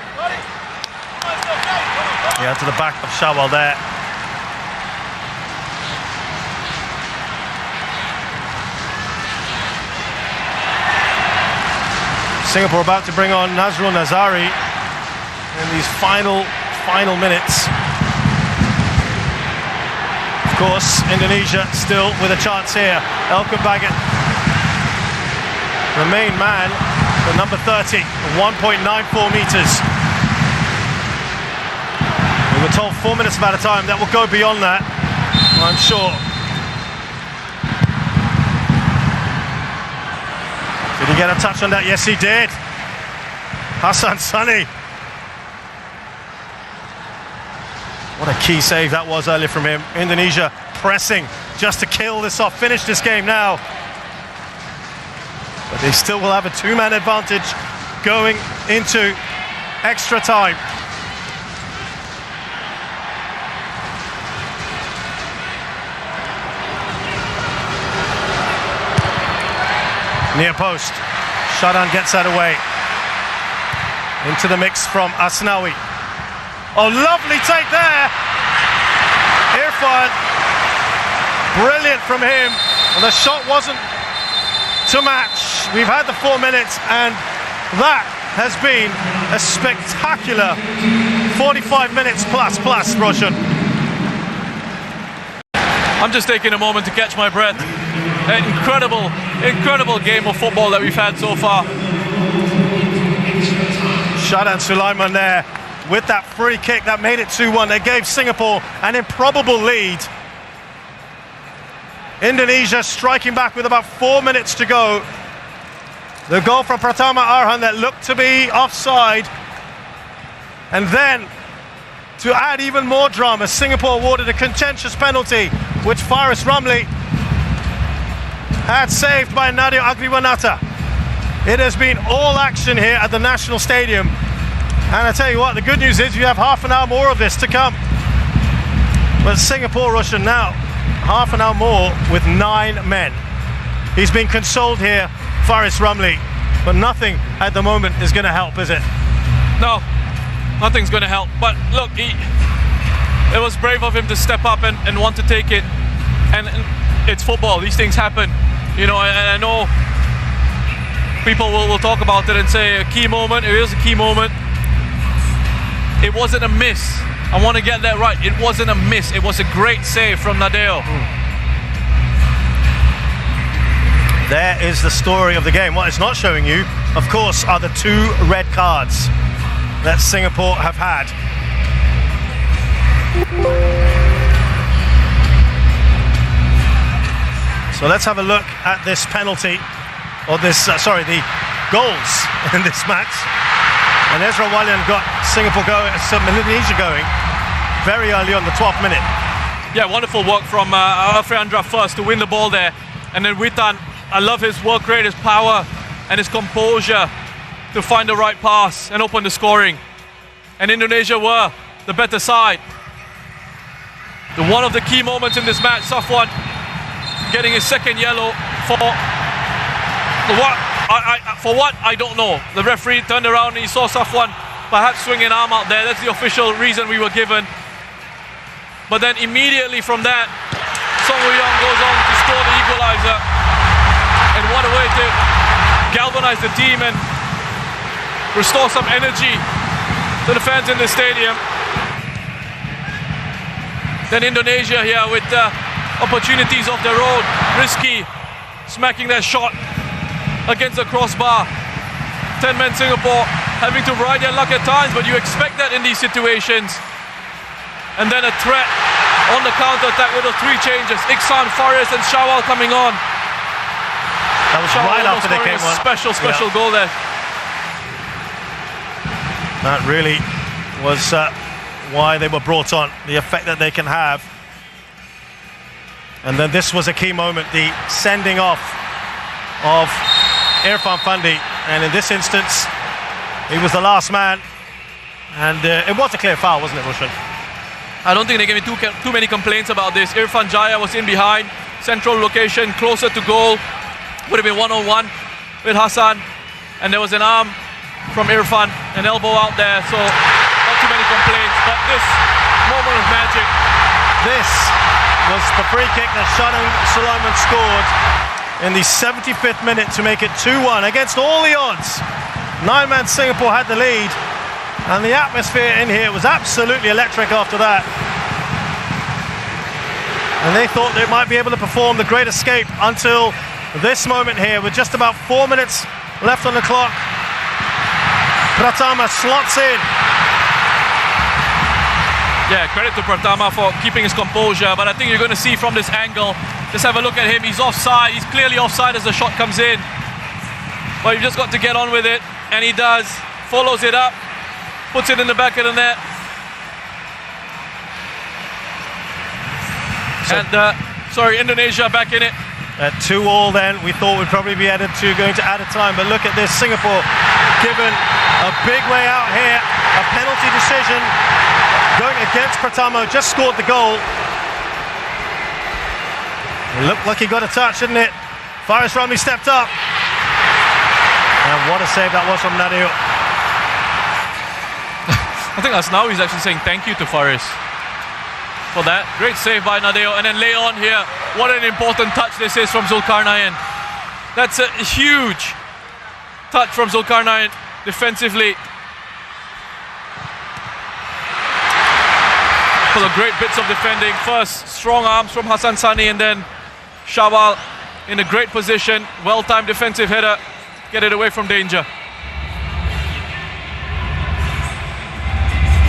Yeah, to the back of Shawal there. Singapore about to bring on Nazrul Nazari in these final minutes. Of course, Indonesia still with a chance here. Alkan Bagat, the main man, the number 30, 1.94 meters. We were told 4 minutes about a time. That will go beyond that, I'm sure. Did he get a touch on that? Yes, he did. Hassan Sani. What a key save that was earlier from him. Indonesia pressing just to kill this off, finish this game now. But they still will have a two-man advantage going into extra time. Near post, Shadan gets that away. Into the mix from Asnawi. Oh, lovely take there. Irfan, brilliant from him. And the shot wasn't to match. We've had the 4 minutes, and that has been a spectacular 45 minutes plus, Roshan.
I'm just taking a moment to catch my breath. An incredible game of football that we've had so far.
Shadan Sulaiman there with that free kick that made it 2-1. They gave Singapore an improbable lead. Indonesia striking back with about 4 minutes to go. The goal from Pratama Arhan that looked to be offside. And then, to add even more drama, Singapore awarded a contentious penalty, which Faris Ramli had saved by Nadio Agriwanata. It has been all action here at the National Stadium. And I tell you what, the good news is you have half an hour more of this to come. But Singapore, Russian now, half an hour more with 9 men. He's been consoled here, Faris Ramli, but nothing at the moment is going to help, is it?
No, nothing's going to help. But look, it was brave of him to step up and want to take it. And it's football, these things happen. You know, and I know people will talk about it and say a key moment. It is a key moment. It wasn't a miss. I want to get that right. It wasn't a miss. It was a great save from Nadeo.
There is the story of the game. What it's not showing you, of course, are the 2 red cards that Singapore have had. So let's have a look at this penalty, or this, the goals in this match. And Ezra Walian got Singapore going, Indonesia going very early on, the 12th minute.
Yeah, wonderful work from Afriandra first to win the ball there. And then Witan, I love his work rate, his power, and his composure to find the right pass and open the scoring. And Indonesia were the better side. One of the key moments in this match, Safwan getting his second yellow for what I don't know. The referee turned around and he saw Safwan perhaps swing an arm out there. That's the official reason we were given. But then immediately from that, Song Woo-young goes on to score the equalizer. And what a way to galvanize the team and restore some energy to the fans in the stadium. Then Indonesia here with opportunities of their own. Risky, smacking that shot against the crossbar. 10-men Singapore having to ride their luck at times, but you expect that in these situations. And then a threat on the counter-attack with the 3 changes. Iksan, Faris and Shawal coming on.
That was
Shawal
right after they came on.
Special goal there.
That really was why they were brought on, the effect that they can have. And then this was a key moment, the sending off of Irfan Fandi. And in this instance, he was the last man. And it was a clear foul, wasn't it, Roshan?
I don't think they gave me too many complaints about this. Irfan Jaya was in behind, central location, closer to goal. Would have been one-on-one with Hassan. And there was an arm from Irfan, an elbow out there. So not too many complaints. But this moment of magic.
This was the free kick that Shannon Sulaiman scored in the 75th minute to make it 2-1 against all the odds. 9-man Singapore had the lead, and the atmosphere in here was absolutely electric after that. And they thought they might be able to perform the Great Escape until this moment here, with just about 4 minutes left on the clock. Pratama slots in.
Yeah, credit to Pratama for keeping his composure, but I think you're going to see from this angle, just have a look at him, he's offside, he's clearly offside as the shot comes in. But you've just got to get on with it, and he does, follows it up, puts it in the back of the net. Indonesia back in it.
At 2-2 then, we thought we'd probably be going to added time, but look at this, Singapore given a big way out here, a penalty decision going against Pratama, just scored the goal. It looked like he got a touch, didn't it? Faris Ramli stepped up. And what a save that was from Nadeo.
I think that's now he's actually saying thank you to Faris for that. Great save by Nadeo. And then Leon here. What an important touch this is from Zulkarnain. That's a huge touch from Zulkarnain defensively. For the great bits of defending. First, strong arms from Hassan Sani, and then Shawal in a great position. Well-timed defensive header. Get it away from danger.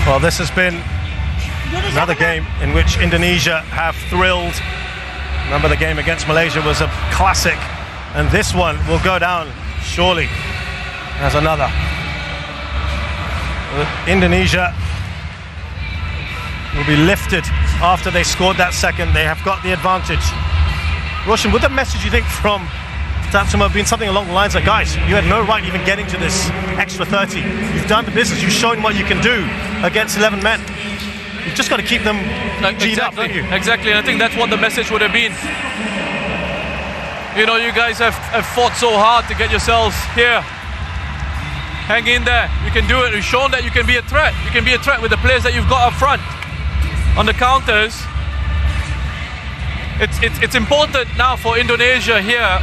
Well, this has been another game in which Indonesia have thrilled. Remember, the game against Malaysia was a classic, and this one will go down surely as another. Indonesia will be lifted after they scored that second. They have got the advantage. Roshan, would the message, you think, from Tatsuma have been something along the lines like, guys, you had no right even getting to this extra 30. You've done the business, you've shown what you can do against 11 men. You've just got to keep them G'd up, don't you?
Exactly, and I think that's what the message would have been. You know, you guys have fought so hard to get yourselves here. Hang in there, you can do it. You've shown that you can be a threat. You can be a threat with the players that you've got up front. On the counters, it's important now for Indonesia here,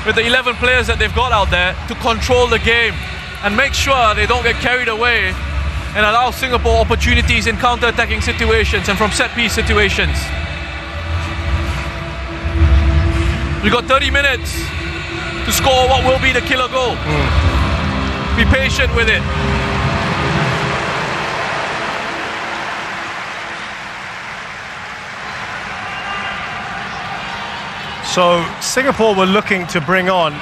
with the 11 players that they've got out there, to control the game and make sure they don't get carried away and allow Singapore opportunities in counter-attacking situations and from set-piece situations. We've got 30 minutes to score what will be the killer goal. Be patient with it.
So Singapore were looking to bring on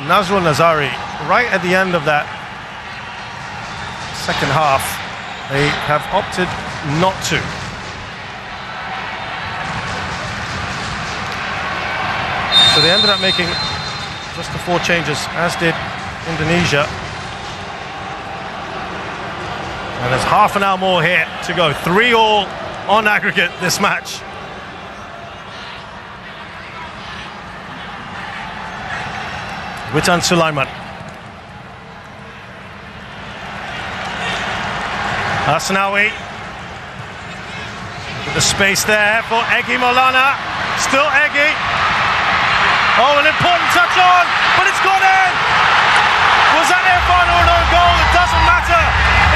Nazrul Nazari right at the end of that second half. They have opted not to. So they ended up making just the 4 changes, as did Indonesia. And there's half an hour more here to go. 3-3 on aggregate this match. Witan Sulaiman. Asnawi. The space there for Egy Maulana. Still Egy. Oh, an important touch on, but it's gone in. Was that Irfan or no goal? It doesn't matter.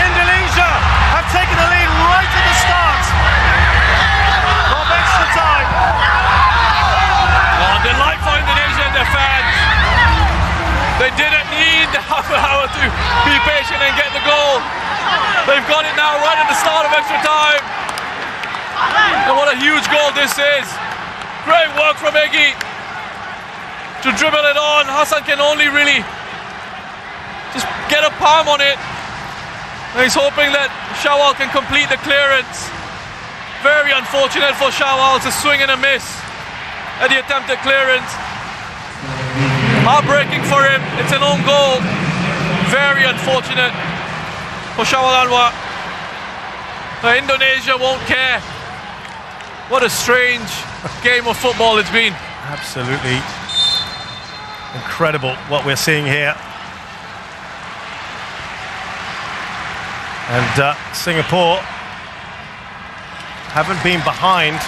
Indonesia have taken the lead right at the start. Babak
They've got it now right at the start of extra time. And what a huge goal this is. Great work from Egi to dribble it on. Hassan can only really just get a palm on it. And he's hoping that Shawal can complete the clearance. Very unfortunate for Shawal to swing and a miss at the attempted clearance. Heartbreaking for him. It's an own goal. Very unfortunate for Shawal Anwar. Indonesia won't care. What a strange game of football it's been.
Absolutely incredible what we're seeing here. And Singapore haven't been behind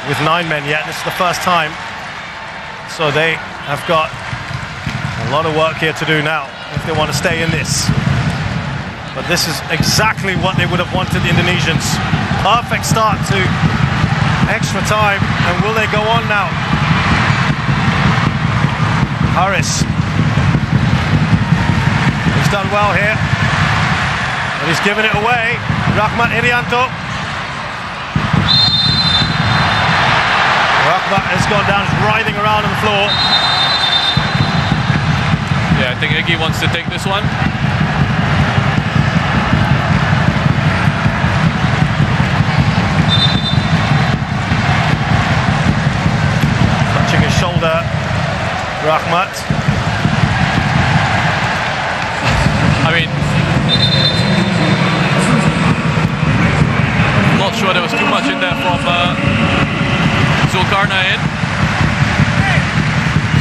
with 9 men yet. This is the first time. So they have got a lot of work here to do now if they want to stay in this. But this is exactly what they would have wanted, the Indonesians. Perfect start to extra time. And will they go on now? Harris. He's done well here. But he's given it away. Rahmat Irianto. Rahmat has gone down, is writhing around on the floor.
Yeah, I think Egi wants to take this one.
Touching his shoulder, Rahmat.
I mean, not sure there was too much in there from Zulkarnain.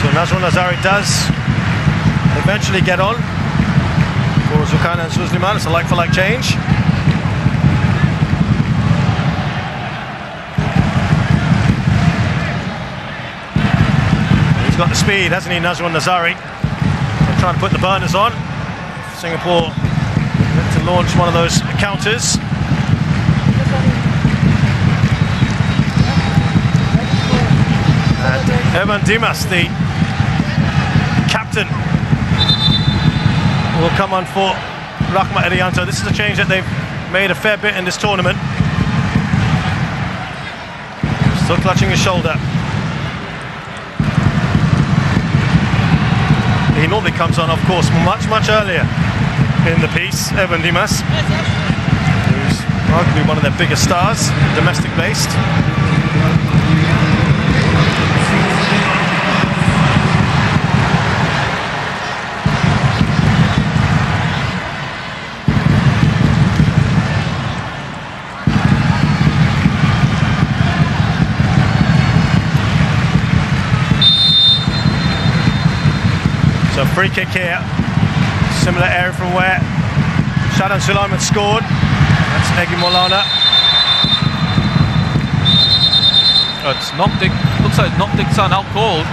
So Nazrul Nazari does eventually get on for Zulkarnain and Suzliman. It's a like-for-like change. He's got the speed, hasn't he, Nazrul Nazari? They're trying to put the burners on. Singapore to launch one of those counters. And Evan Dimas, the captain, will come on for Rahmat Irianto. This is a change that they've made a fair bit in this tournament. Still clutching his shoulder. He normally comes on, of course, much earlier in the piece, Evan Dimas, who's arguably one of their biggest stars, domestic-based. So free kick here, similar area from where Shadan Sulaiman scored. That's Egi Maulana.
Oh, it's Noptic. Looks like Noptic's out cold.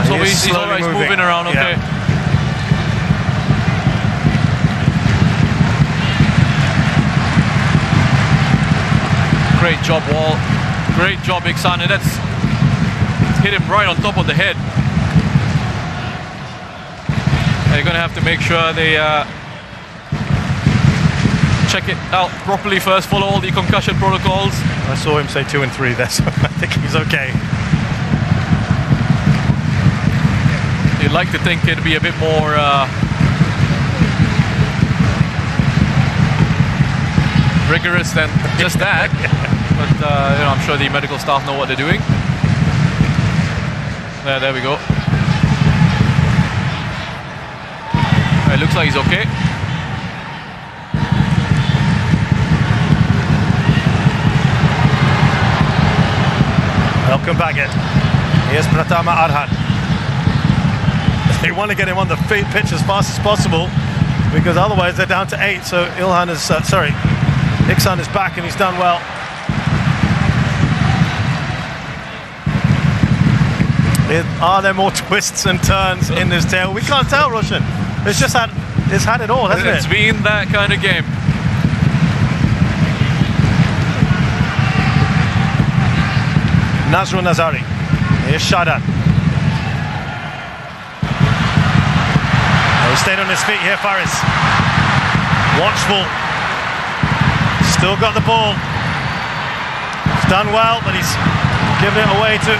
So he's alright, he's moving around, okay.
Yeah.
Great job, Wall. Great job, Iksan. And that's hit him right on top of the head. They're going to have to make sure they check it out properly first, follow all the concussion protocols.
I saw him say 2 and 3 there, so I think he's okay.
You'd like to think it'd be a bit more rigorous than just that. But you know, I'm sure the medical staff know what they're doing. There we go. It looks like he's okay.
Welcome back in. Here's Pratama Arhan. They want to get him on the pitch as fast as possible because otherwise they're down to 8. So Iksan is back and he's done well. Are there more twists and turns in this tale? We can't tell, Roshan. It's had it all, hasn't it?
It's been that kind of game.
Nazrul Nazari. Here's Shadan. He stayed on his feet here, Faris. Watchful. Still got the ball. He's done well, but he's given it away to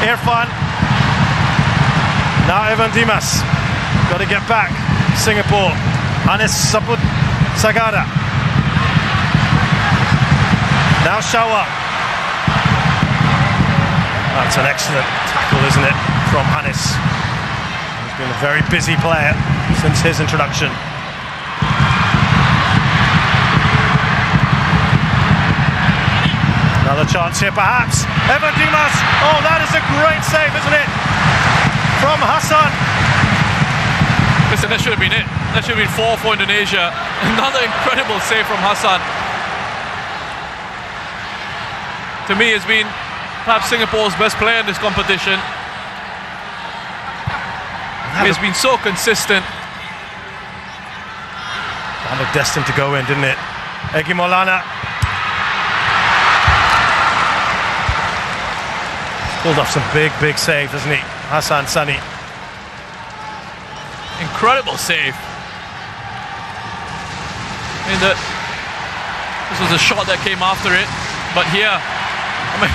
Irfan. Now Evan Dimas. Got to get back. Singapore. Anis Saput Sagara. Now Shawa. That's an excellent tackle, isn't it, from Anis. He's been a very busy player since his introduction. Another chance here, perhaps. Evan Dimas. Oh, that is a great save, isn't it? From Hassan.
Listen, that should have been it. That should have been 4 for Indonesia. Another incredible save from Hassan. To me, has been perhaps Singapore's best player in this competition. He's been so consistent.
That looked destined to go in, didn't it? Egi Maulana. Pulled off some big saves, hasn't he? Hassan Sani.
Incredible save. I mean, this was a shot that came after it, but here, I mean,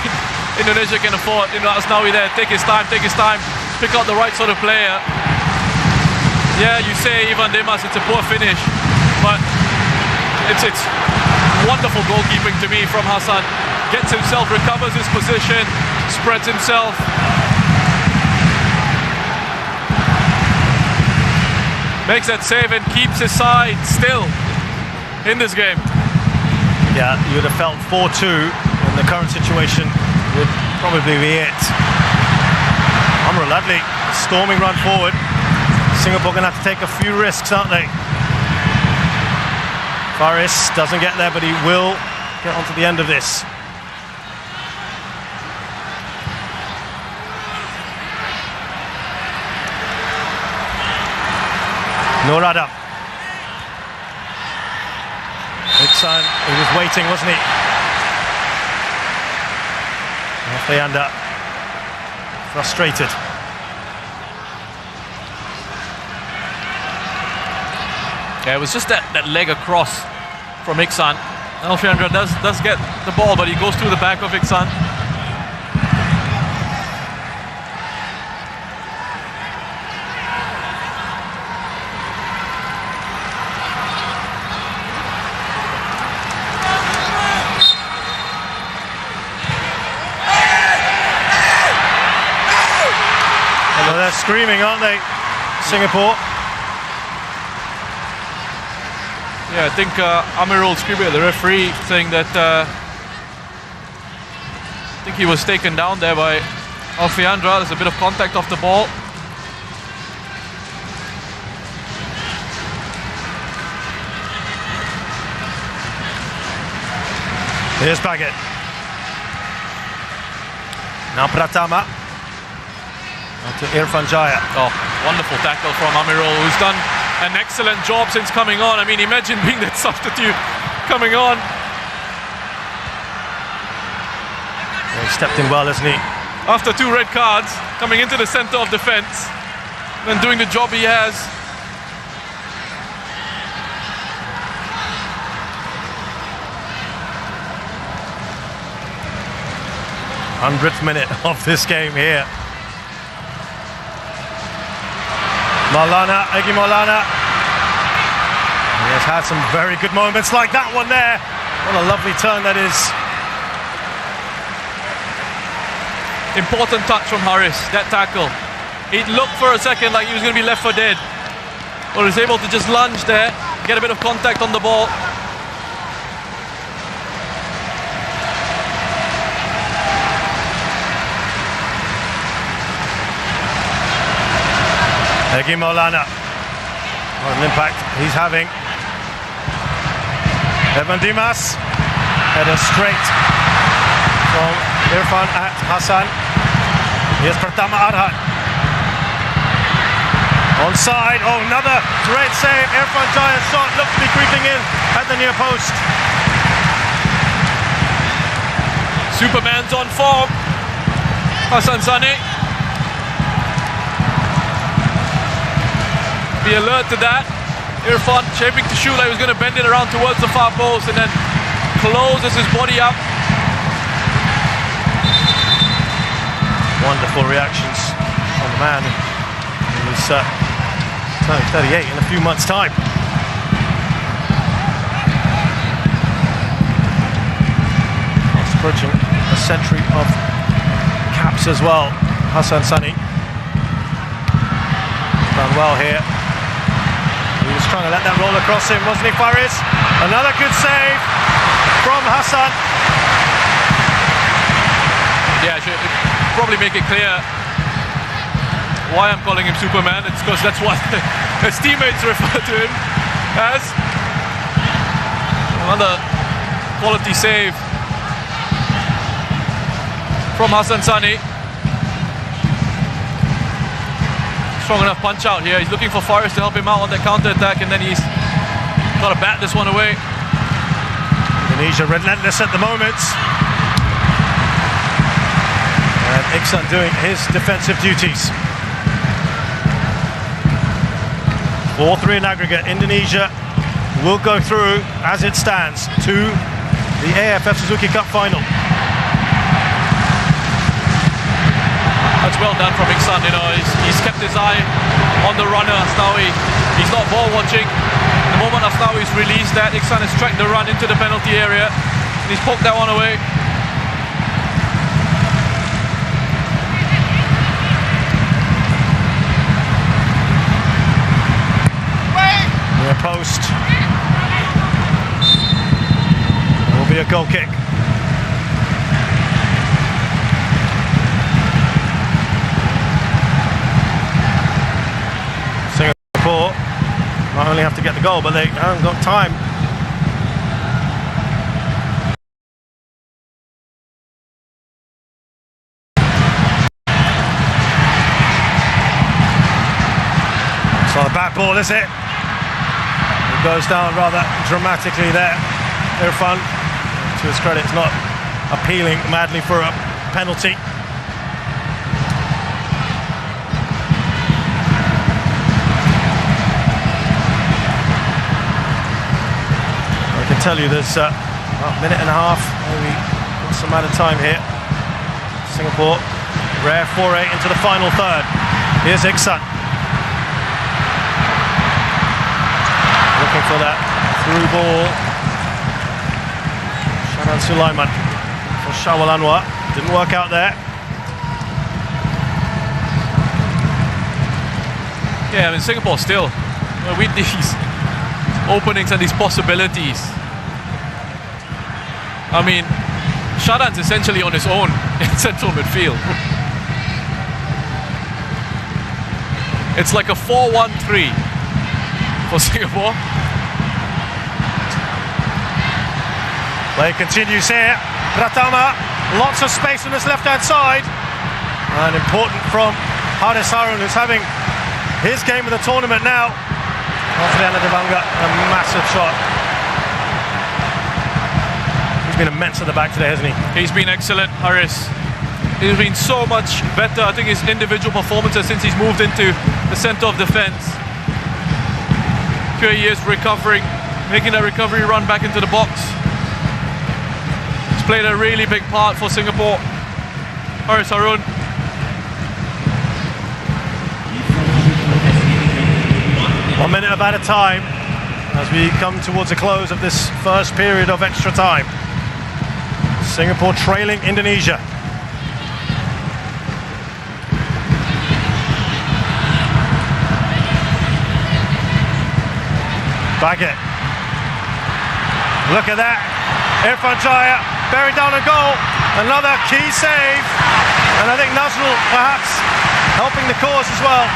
Indonesia can afford, Asnawi there, take his time, pick out the right sort of player. Yeah, you say Evan Dimas, it's a poor finish, but it's wonderful goalkeeping to me from Hassan. Gets himself, recovers his position, spreads himself. Makes that save and keeps his side still in this game.
Yeah, you would have felt 4-2 in the current situation would probably be it. Amrul Ladli, storming run forward. Singapore going to have to take a few risks, aren't they? Faris doesn't get there, but he will get onto the end of this. Noradam. Iksan, he was waiting, wasn't he? Alfayanda, frustrated.
Yeah, it was just that leg across from Iksan. Alfayanda does get the ball, but he goes through the back of Iksan.
They're screaming, aren't they, Singapore?
Yeah, I think Amirul screaming at the referee, saying that I think he was taken down there by Alfayanda. There's a bit of contact off the ball.
Here's Baggett. Now Pratama. To Irfan Jaya.
Oh, wonderful tackle from Amirul, who's done an excellent job since coming on. I mean, imagine being that substitute coming on.
He stepped in well, isn't he?
After 2 red cards, coming into the center of defense, and doing the job he has.
100th minute of this game here. Maulana, Egi Maulana. He has had some very good moments like that one there. What a lovely turn that is.
Important touch from Haris, that tackle. It looked for a second like he was going to be left for dead. But he was able to just lunge there, get a bit of contact on the ball.
Egi Maulana. What an impact he's having. Evan Dimas. Header straight from Irfan at Hassan. Here's Pratama Arhan. Onside. Oh, another great save. Irfan Jaya's shot looks to be creeping in at the near post.
Superman's on form. Hassan Sani. Be alert to that. Irfan shaping to shoot like he was going to bend it around towards the far post and then closes his body up.
Wonderful reactions on the man. He's turning 38 in a few months' time. That's approaching a century of caps as well. Hassan Sani done well here. He was trying to let that roll across him, wasn't he, Faris? Another good save from Hassan.
Yeah, I should probably make it clear why I'm calling him Superman. It's because that's what his teammates refer to him as. Another quality save from Hassan Sani. Strong enough punch out here. He's looking for Faris to help him out on that counter-attack, and then he's got to bat this one away.
Indonesia relentless at the moment. And Iksan doing his defensive duties. 4-3 in aggregate. Indonesia will go through, as it stands, to the AFF Suzuki Cup final.
That's well done from Iksan, you know, he's kept his eye on the runner, Asnawi. He's not ball watching. The moment Asnawi's released that, Iksan has tracked the run into the penalty area, and he's poked that one away.
Near post. It will be a goal kick. Singapore not only have to get the goal, but they haven't got time. It's not a bad ball, is it? It goes down rather dramatically there. Irfan, to his credit, is not appealing madly for a penalty. I can tell you there's about a minute and a half, maybe some amount of time here. Singapore, rare foray into the final third. Here's Iksan. Looking for that through ball. Shadan Sulaiman for Shawal Anwar. Didn't work out there.
Yeah, I mean, Singapore still, with these openings and these possibilities. I mean, Shadan's essentially on his own in central midfield. It's like a 4-1-3 for Singapore.
Play continues here. Pratama, lots of space on his left-hand side. And important from Haris Harun, who's having his game of the tournament now. Alfredo Devanga, a massive shot. He's been immense at the back today, hasn't he?
He's been excellent, Haris. He's been so much better. I think his individual performances since he's moved into the centre of defence. Here he is recovering, making that recovery run back into the box. He's played a really big part for Singapore. Haris Harun.
One minute about a time as we come towards the close of this first period of extra time. Singapore trailing Indonesia. Babak. Look at that. Irfan Jaya bearing down a goal. Another key save. And I think Nazrul perhaps helping the cause as well.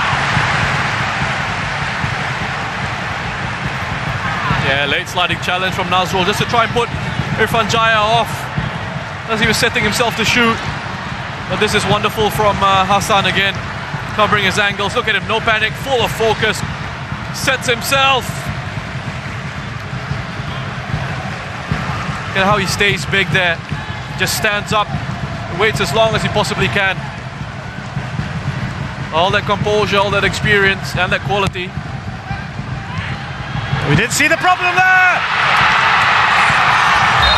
Yeah, late sliding challenge from Nazrul just to try and put Irfan Jaya off as he was setting himself to shoot. But this is wonderful from Hassan again, covering his angles. Look at him, no panic, full of focus. Sets himself. Look at how he stays big there. Just stands up, waits as long as he possibly can. All that composure, all that experience, and that quality.
We did see the problem there!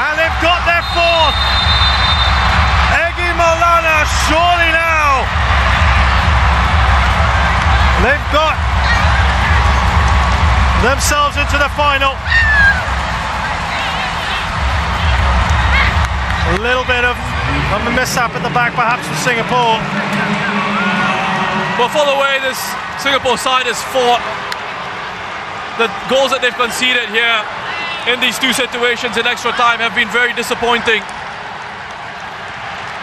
And they've got their fourth! Egy Maulana, surely now! They've got themselves into the final. A little bit of a mishap at the back perhaps for Singapore.
Well, for the way this Singapore side has fought, the goals that they've conceded here in these two situations in extra time have been very disappointing.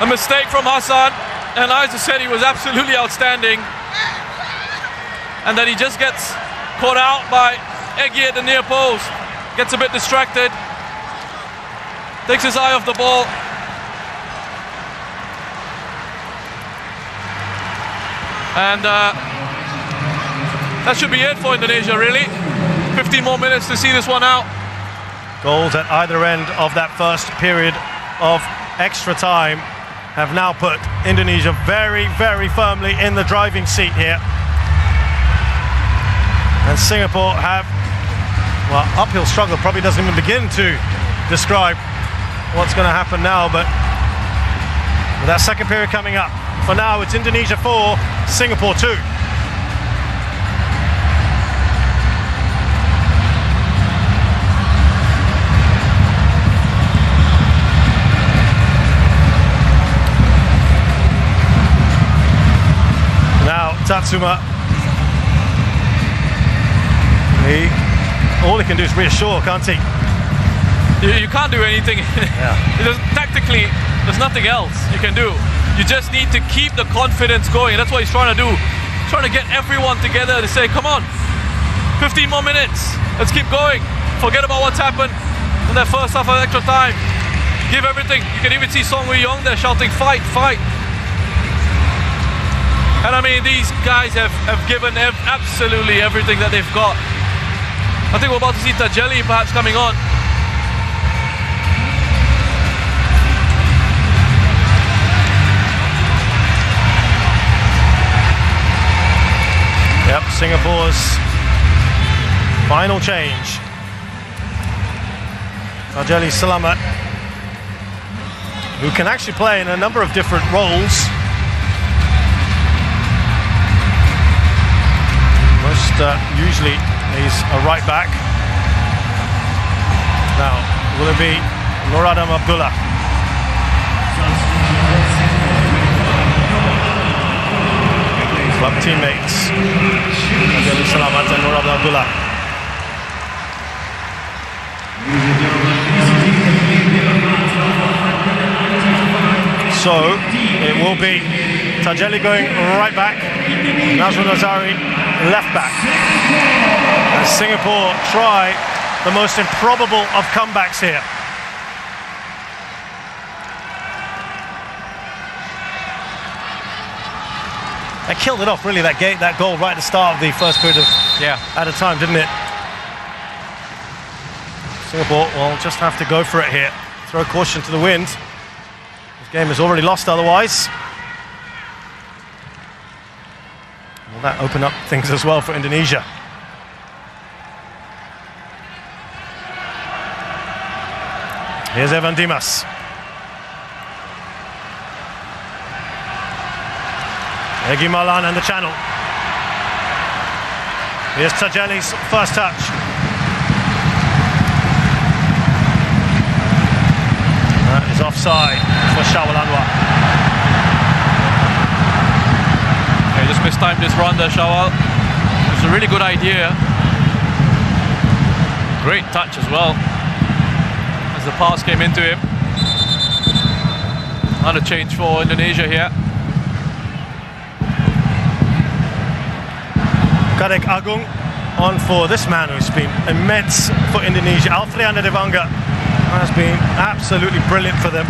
A mistake from Hassan, and as I said, he was absolutely outstanding. And then he just gets caught out by Egy at the near post, gets a bit distracted, takes his eye off the ball. And that should be it for Indonesia, really. 15 more minutes to see this one out.
Goals at either end of that first period of extra time have now put Indonesia very, very firmly in the driving seat here. And Singapore have, well, uphill struggle probably doesn't even begin to describe what's going to happen now, but with that second period coming up, for now it's Indonesia 4, Singapore 2. Now Tatsuma, all he can do is reassure, can't he?
You can't do anything.
Yeah.
Tactically, there's nothing else you can do. You just need to keep the confidence going. That's what he's trying to do. He's trying to get everyone together to say, come on, 15 more minutes. Let's keep going. Forget about what's happened in that first half of extra time. Give everything. You can even see Song Woo-young there shouting, fight, fight. And I mean, these guys have given absolutely everything that they've got. I think we're about to see Tajeli perhaps coming on.
Yep, Singapore's final change. Tajeli Selamat, who can actually play in a number of different roles. Most usually he's a right back. Now, will it be Noradam Abdullah? Club teammates Tajeli Selamat and Noradam Abdullah. So it will be Tajeli going right back, Nazrul Nazari left back, as Singapore try the most improbable of comebacks here. They killed it off, really, that goal right at the start of the first period of at a time, didn't it? Singapore will just have to go for it here. Throw caution to the wind. This game is already lost otherwise. Will that open up things as well for Indonesia? Here's Evan Dimas. Egy Maulana in the channel. Here's Tajeli's first touch. That is offside for Shawal Anwar.
He just mistimed his run there, Shawal. It was a really good idea. Great touch as well, as the pass came into him. Another change for Indonesia here.
Kadek Agung on for this man who's been immense for Indonesia. Alfrianda Devanga has been absolutely brilliant for them.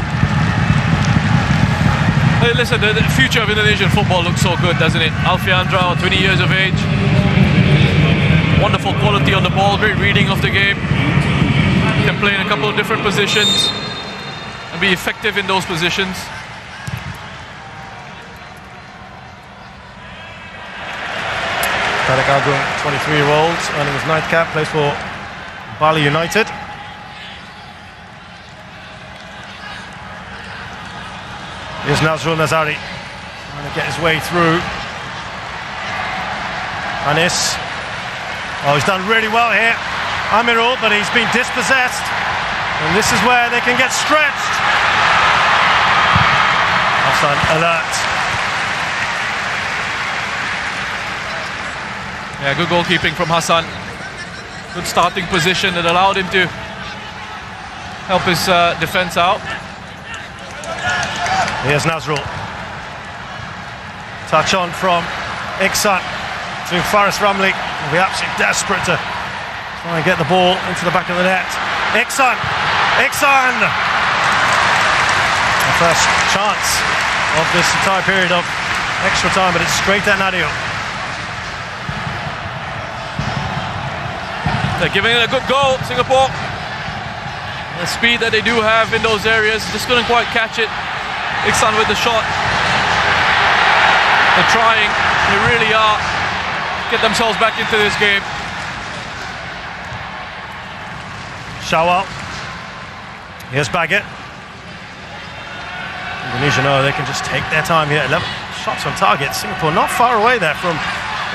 Hey, listen, the future of Indonesian football looks so good, doesn't it? Alfriandra, 20 years of age. Wonderful quality on the ball, great reading of the game. Can play in a couple of different positions and be effective in those positions.
Kadek Agung, 23-year-old, earning his 9th cap, plays for Bali United. Here's Nazrul Nazari trying to get his way through. Anis. Oh, he's done really well here. Amirul, but he's been dispossessed. And this is where they can get stretched. Offside alert.
Yeah, good goalkeeping from Hassan. Good starting position that allowed him to help his defense out.
Here's Nazrul. Touch on from Iksan to Faris Ramli. He'll be absolutely desperate to try and get the ball into the back of the net. Iksan! Iksan! The first chance of this entire period of extra time, but it's straight at Nadio.
They're giving it a good go, Singapore. The speed that they do have in those areas, just couldn't quite catch it. Iksan with the shot. They're trying, they really are. Get themselves back into this game.
Shawal. Here's Baggett. Indonesia know they can just take their time here. 11 shots on target. Singapore not far away there from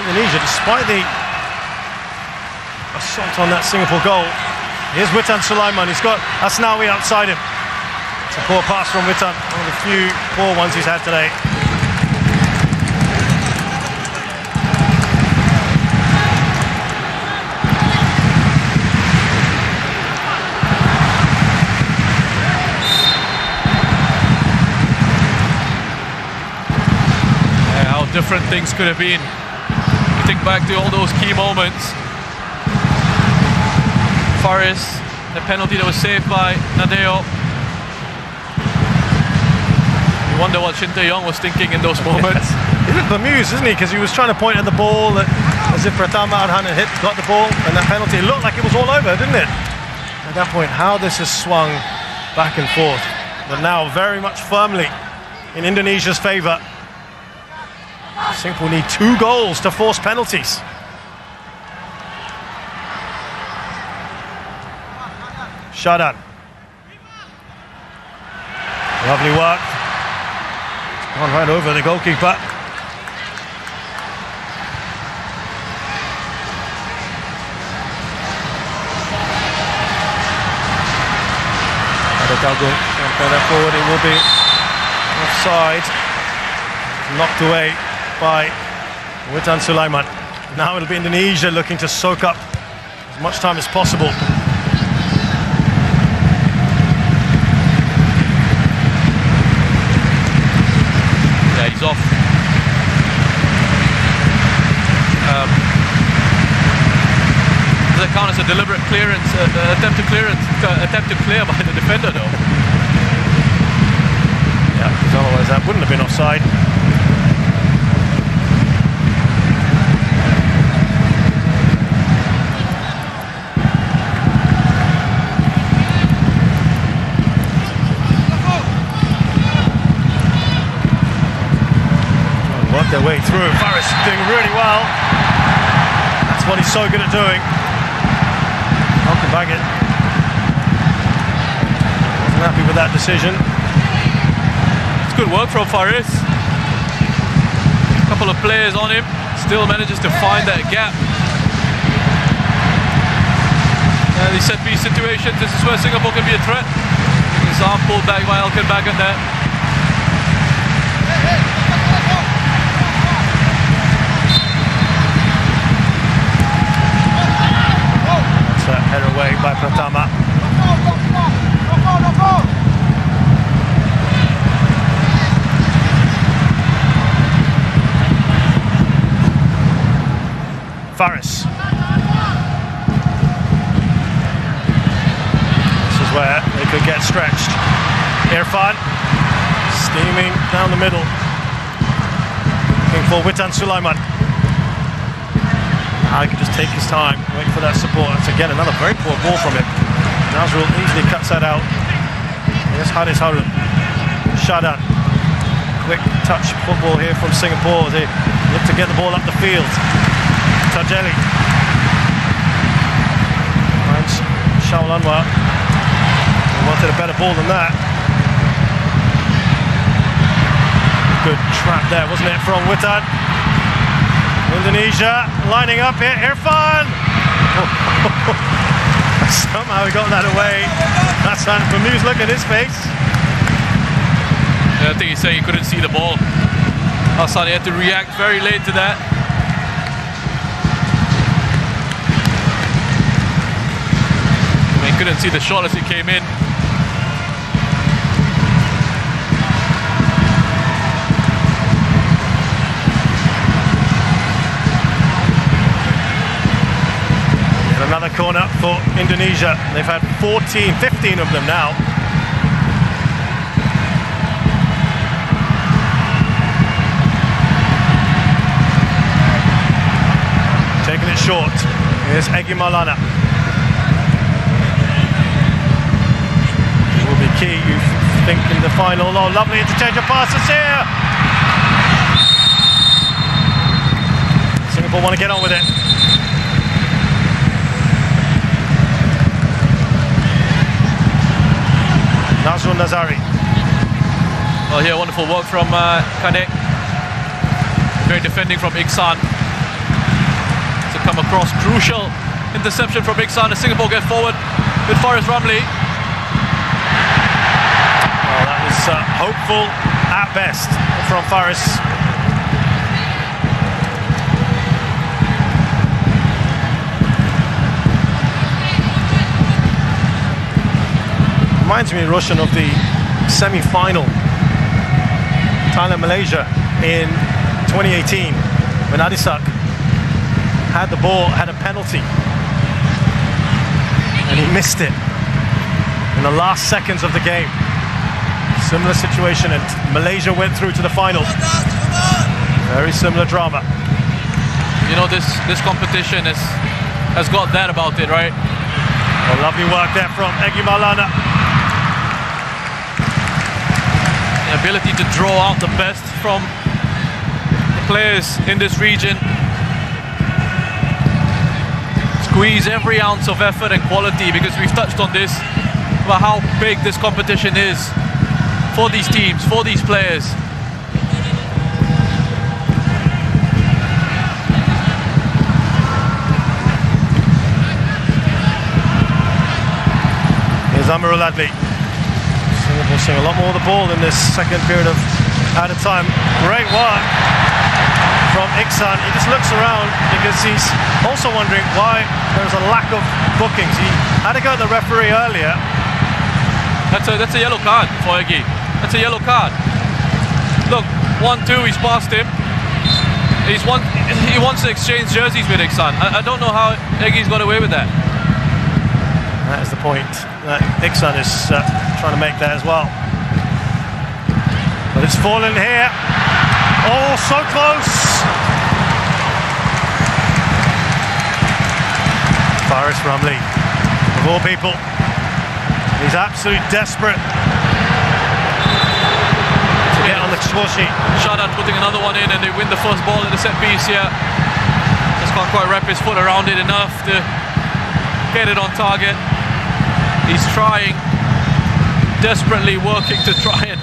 Indonesia, despite the assault on that Singapore goal. Here's Witan Sulaiman. He's got Asnawi outside him. It's a poor pass from Witan. One of the few poor ones he's had today.
Different things could have been. You think back to all those key moments. Faris, the penalty that was saved by Nadeo. You wonder what Shin Tae-yong was thinking in those moments.
He's a bit bemused, isn't he? Because he was trying to point at the ball as if Pratama Arhan had got the ball, and that penalty, it looked like it was all over, didn't it? At that point, how this has swung back and forth. But now very much firmly in Indonesia's favour. Singapore need 2 goals to force penalties. Shadan. Lovely work. Gone right over the goalkeeper. Adagagung can't play that forward. It will be offside. Knocked away by Witan Sulaiman. Now it'll be Indonesia looking to soak up as much time as possible.
Yeah, he's off. Does that count as a deliberate clearance, attempt to clear by the defender though?
Yeah, because otherwise that wouldn't have been offside. Their way through. Faris doing really well. That's what he's so good at doing. Malcolm Baggett wasn't happy with that decision.
It's good work from Faris. A couple of players on him, still manages to find that gap. These set piece situations, this is where Singapore can be a threat. His arm pulled back by Malcolm Baggett there.
Header away by Pratama. Faris. This is where they could get stretched. Irfan steaming down the middle. Looking for Witan Sulaiman. He can just take his time, wait for that support. It's again another very poor ball from him. Nazrul easily cuts that out. Here's Haris Harun. Shadan. Quick touch football here from Singapore. They look to get the ball up the field. Tajeli finds Shaul Anwar wanted a better ball than that. Good trap there, wasn't it, from Witan? Indonesia lining up here. Irfan! Somehow he got that away. Hassan Famuz, look at his face.
Yeah, I think he's saying he couldn't see the ball. Hassan had to react very late to that. He couldn't see the shot as it came in.
Another corner for Indonesia. They've had 15 of them now. Taking it short. Here's Egy Maulana. It will be key, you think, in the final. Oh, lovely interchange of passes here. Singapore want to get on with it. Nazrul Nazari.
Well, here, wonderful work from Kadek. Great defending from Iksan to come across. Crucial interception from Iksan as Singapore get forward with Faris Ramli.
Well, that was hopeful at best from Faris. Reminds me, Roshan, of the semi-final Thailand-Malaysia in 2018 when Adisak had the ball, had a penalty, and he missed it in the last seconds of the game. Similar situation, and Malaysia went through to the final. Very similar drama.
You know, this competition has got that about it, right?
Well, lovely work there from Egy Maulana.
The ability to draw out the best from the players in this region. Squeeze every ounce of effort and quality, because we've touched on this, about how big this competition is for these teams, for these players.
Here's Amirul Adli. Singapore seeing a lot more of the ball in this second period of added time. Great work from Iksan. He just looks around because he's also wondering why there's a lack of bookings. He had to go to the referee earlier.
That's a yellow card for Egy. That's a yellow card. Look, 1-2, he's passed him. He wants to exchange jerseys with Iksan. I don't know how Egy's got away with that.
That is the point that Iksan is trying to make there as well. But it's fallen here. Oh, so close! Faris Ramli, of all people, he's absolutely desperate to get on the score sheet.
Shadan putting another one in, and they win the first ball in the set piece here. Just can't quite wrap his foot around it enough to get it on target. He's trying, desperately working to try and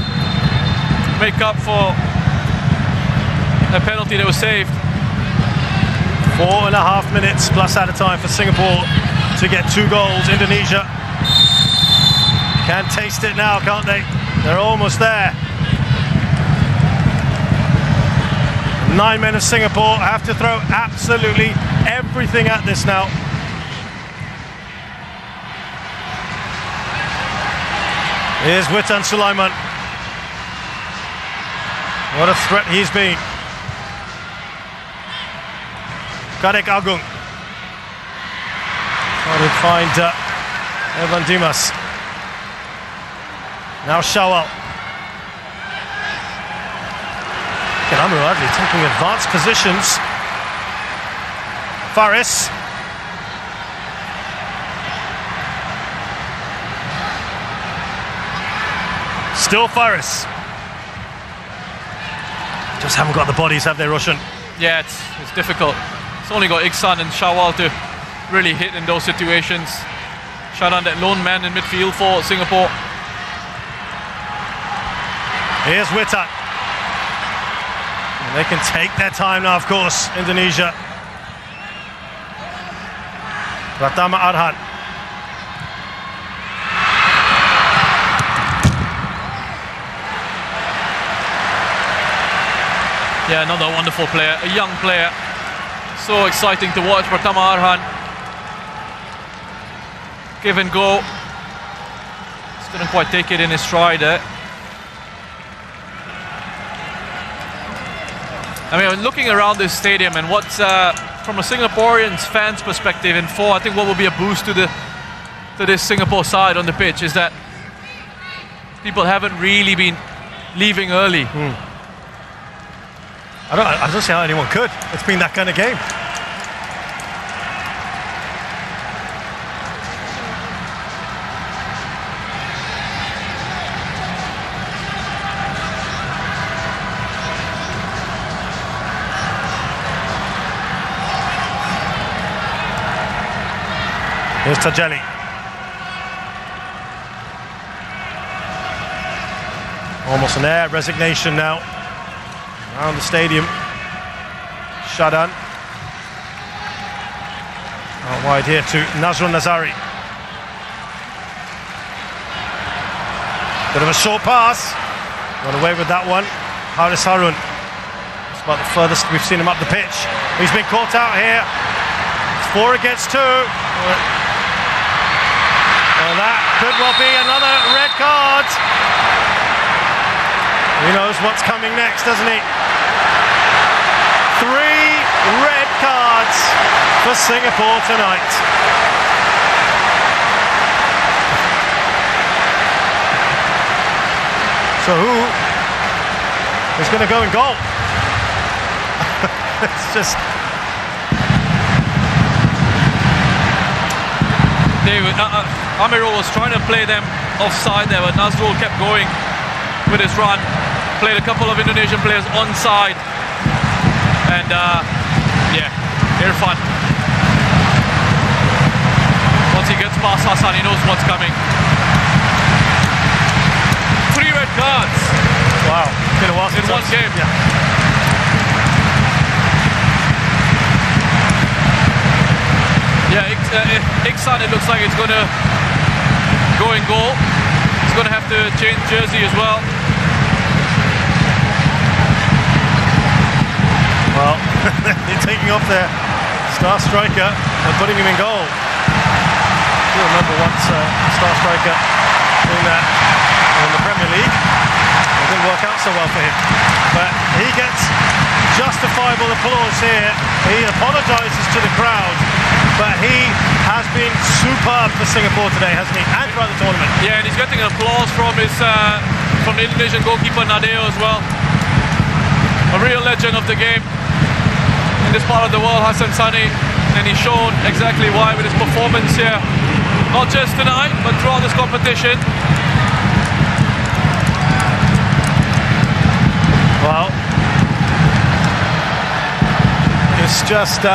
make up for a penalty that was saved.
4.5 minutes plus added time for Singapore to get 2 goals. Indonesia can taste it now, can't they? They're almost there. 9 men of Singapore have to throw absolutely everything at this now. Here's Witan Sulaiman. What a threat he's been. Kadek Agung. Trying to find Evan Dimas. Now Shawal. And Amirul Adli taking advanced positions. Faris. Still Faris. Just haven't got the bodies, have they, Roshan?
Yeah, it's difficult. It's only got Iksan and Shawal to really hit in those situations. Shut down that lone man in midfield for Singapore.
Here's Witan. And they can take their time now, of course, Indonesia. Pratama Arhan.
Yeah, another wonderful player, a young player. So exciting to watch. Pratama Arhan. Give and go. Just couldn't quite take it in his stride there. I mean, looking around this stadium and what's from a Singaporean fans' perspective, and I think what will be a boost to this Singapore side on the pitch is that people haven't really been leaving early.
I don't see how anyone could. It's been that kind of game. Here's Tajeli. Almost an air resignation now around the stadium. Shadan. Out wide here to Nazrul Nazari. Bit of a short pass. Got away with that one. Haris Harun. It's about the furthest we've seen him up the pitch. He's been caught out here. It's 4 against 2. Well, that could well be another red card. He knows what's coming next, doesn't he? 3 red cards for Singapore tonight. So who is going to go in goal? It's just...
Amirul was trying to play them offside there, but Nazrul kept going with his run. Played a couple of Indonesian players onside. And yeah, Irfan. Once he gets past Hassan, he knows what's coming. 3 red cards.
Wow, been a while
in one game. Yeah, Iksan, it looks like it's going to go in goal. He's going to have to change jersey as well.
Well, they're taking off their star striker and putting him in goal. I do remember once a star striker doing that in the Premier League. It didn't work out so well for him. But he gets justifiable applause here. He apologises to the crowd. But he has been superb for Singapore today, hasn't he? And throughout the tournament. Yeah,
and he's getting applause from the Indonesian goalkeeper Nadeo as well. A real legend of the game in this part of the world, Hassan Sani, and he's shown exactly why with his performance here, not just tonight, but throughout this competition.
Well, it's just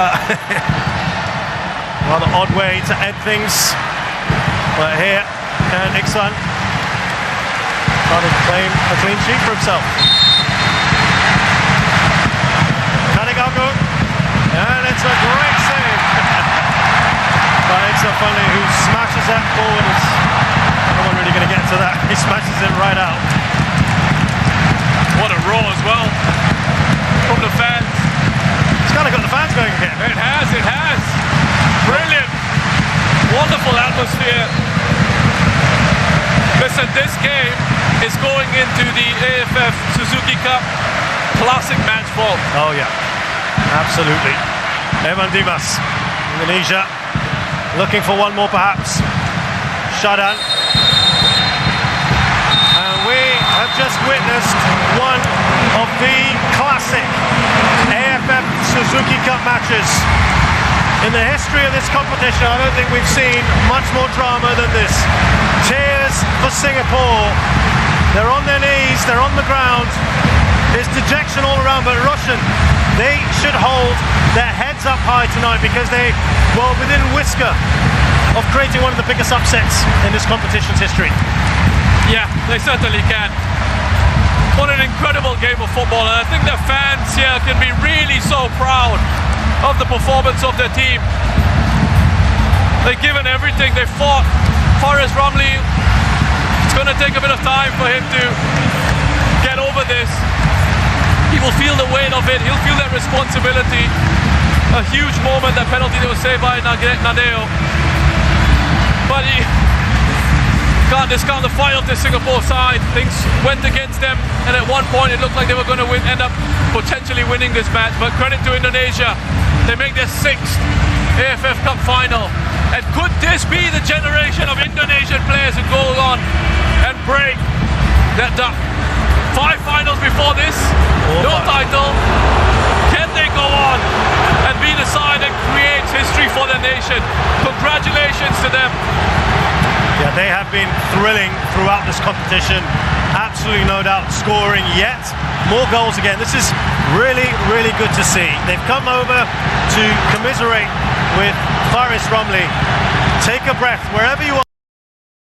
rather odd way to end things. But here, Iksan trying to claim a clean sheet for himself. Kanigaku, and it's a great save by Iksan Funny, who smashes that forward. No one really going to get to that. He smashes it right out.
What a roar as well from the fans.
It's kind of got the fans going again.
It has. Brilliant. Wonderful atmosphere. Listen, this game is going into the AFF Suzuki Cup Classic match ball.
Oh yeah, absolutely. Evan Dimas, Indonesia, looking for one more perhaps. Shadan. And we have just witnessed one of the classic AFF Suzuki Cup matches. In the history of this competition, I don't think we've seen much more drama than this. Tears for Singapore. They're on their knees, they're on the ground. There's dejection all around, but Russian, they should hold their heads up high tonight because they were within whisker of creating one of the biggest upsets in this competition's history.
Yeah, they certainly can. What an incredible game of football, and I think the fans here can be really so proud of the performance of their team. They've given everything, they fought. Forrest Rumley, it's going to take a bit of time for him to get over this. He will feel the weight of it, he'll feel that responsibility. A huge moment, that penalty that was saved by Nadeo. But he can't discount the fight of the Singapore side. Things went against them, and at one point it looked like they were going to end up potentially winning this match. But credit to Indonesia, they make their 6th AFF Cup final. And could this be the generation of Indonesian players who go on and break that duck? 5 finals before this, no title. Can they go on and be the side that creates history for their nation? Congratulations to them.
Yeah, they have been thrilling throughout this competition. Absolutely no doubt scoring yet more goals again. This is really, really good to see. They've come over to commiserate with Forrest Rumley. Take a breath wherever you are.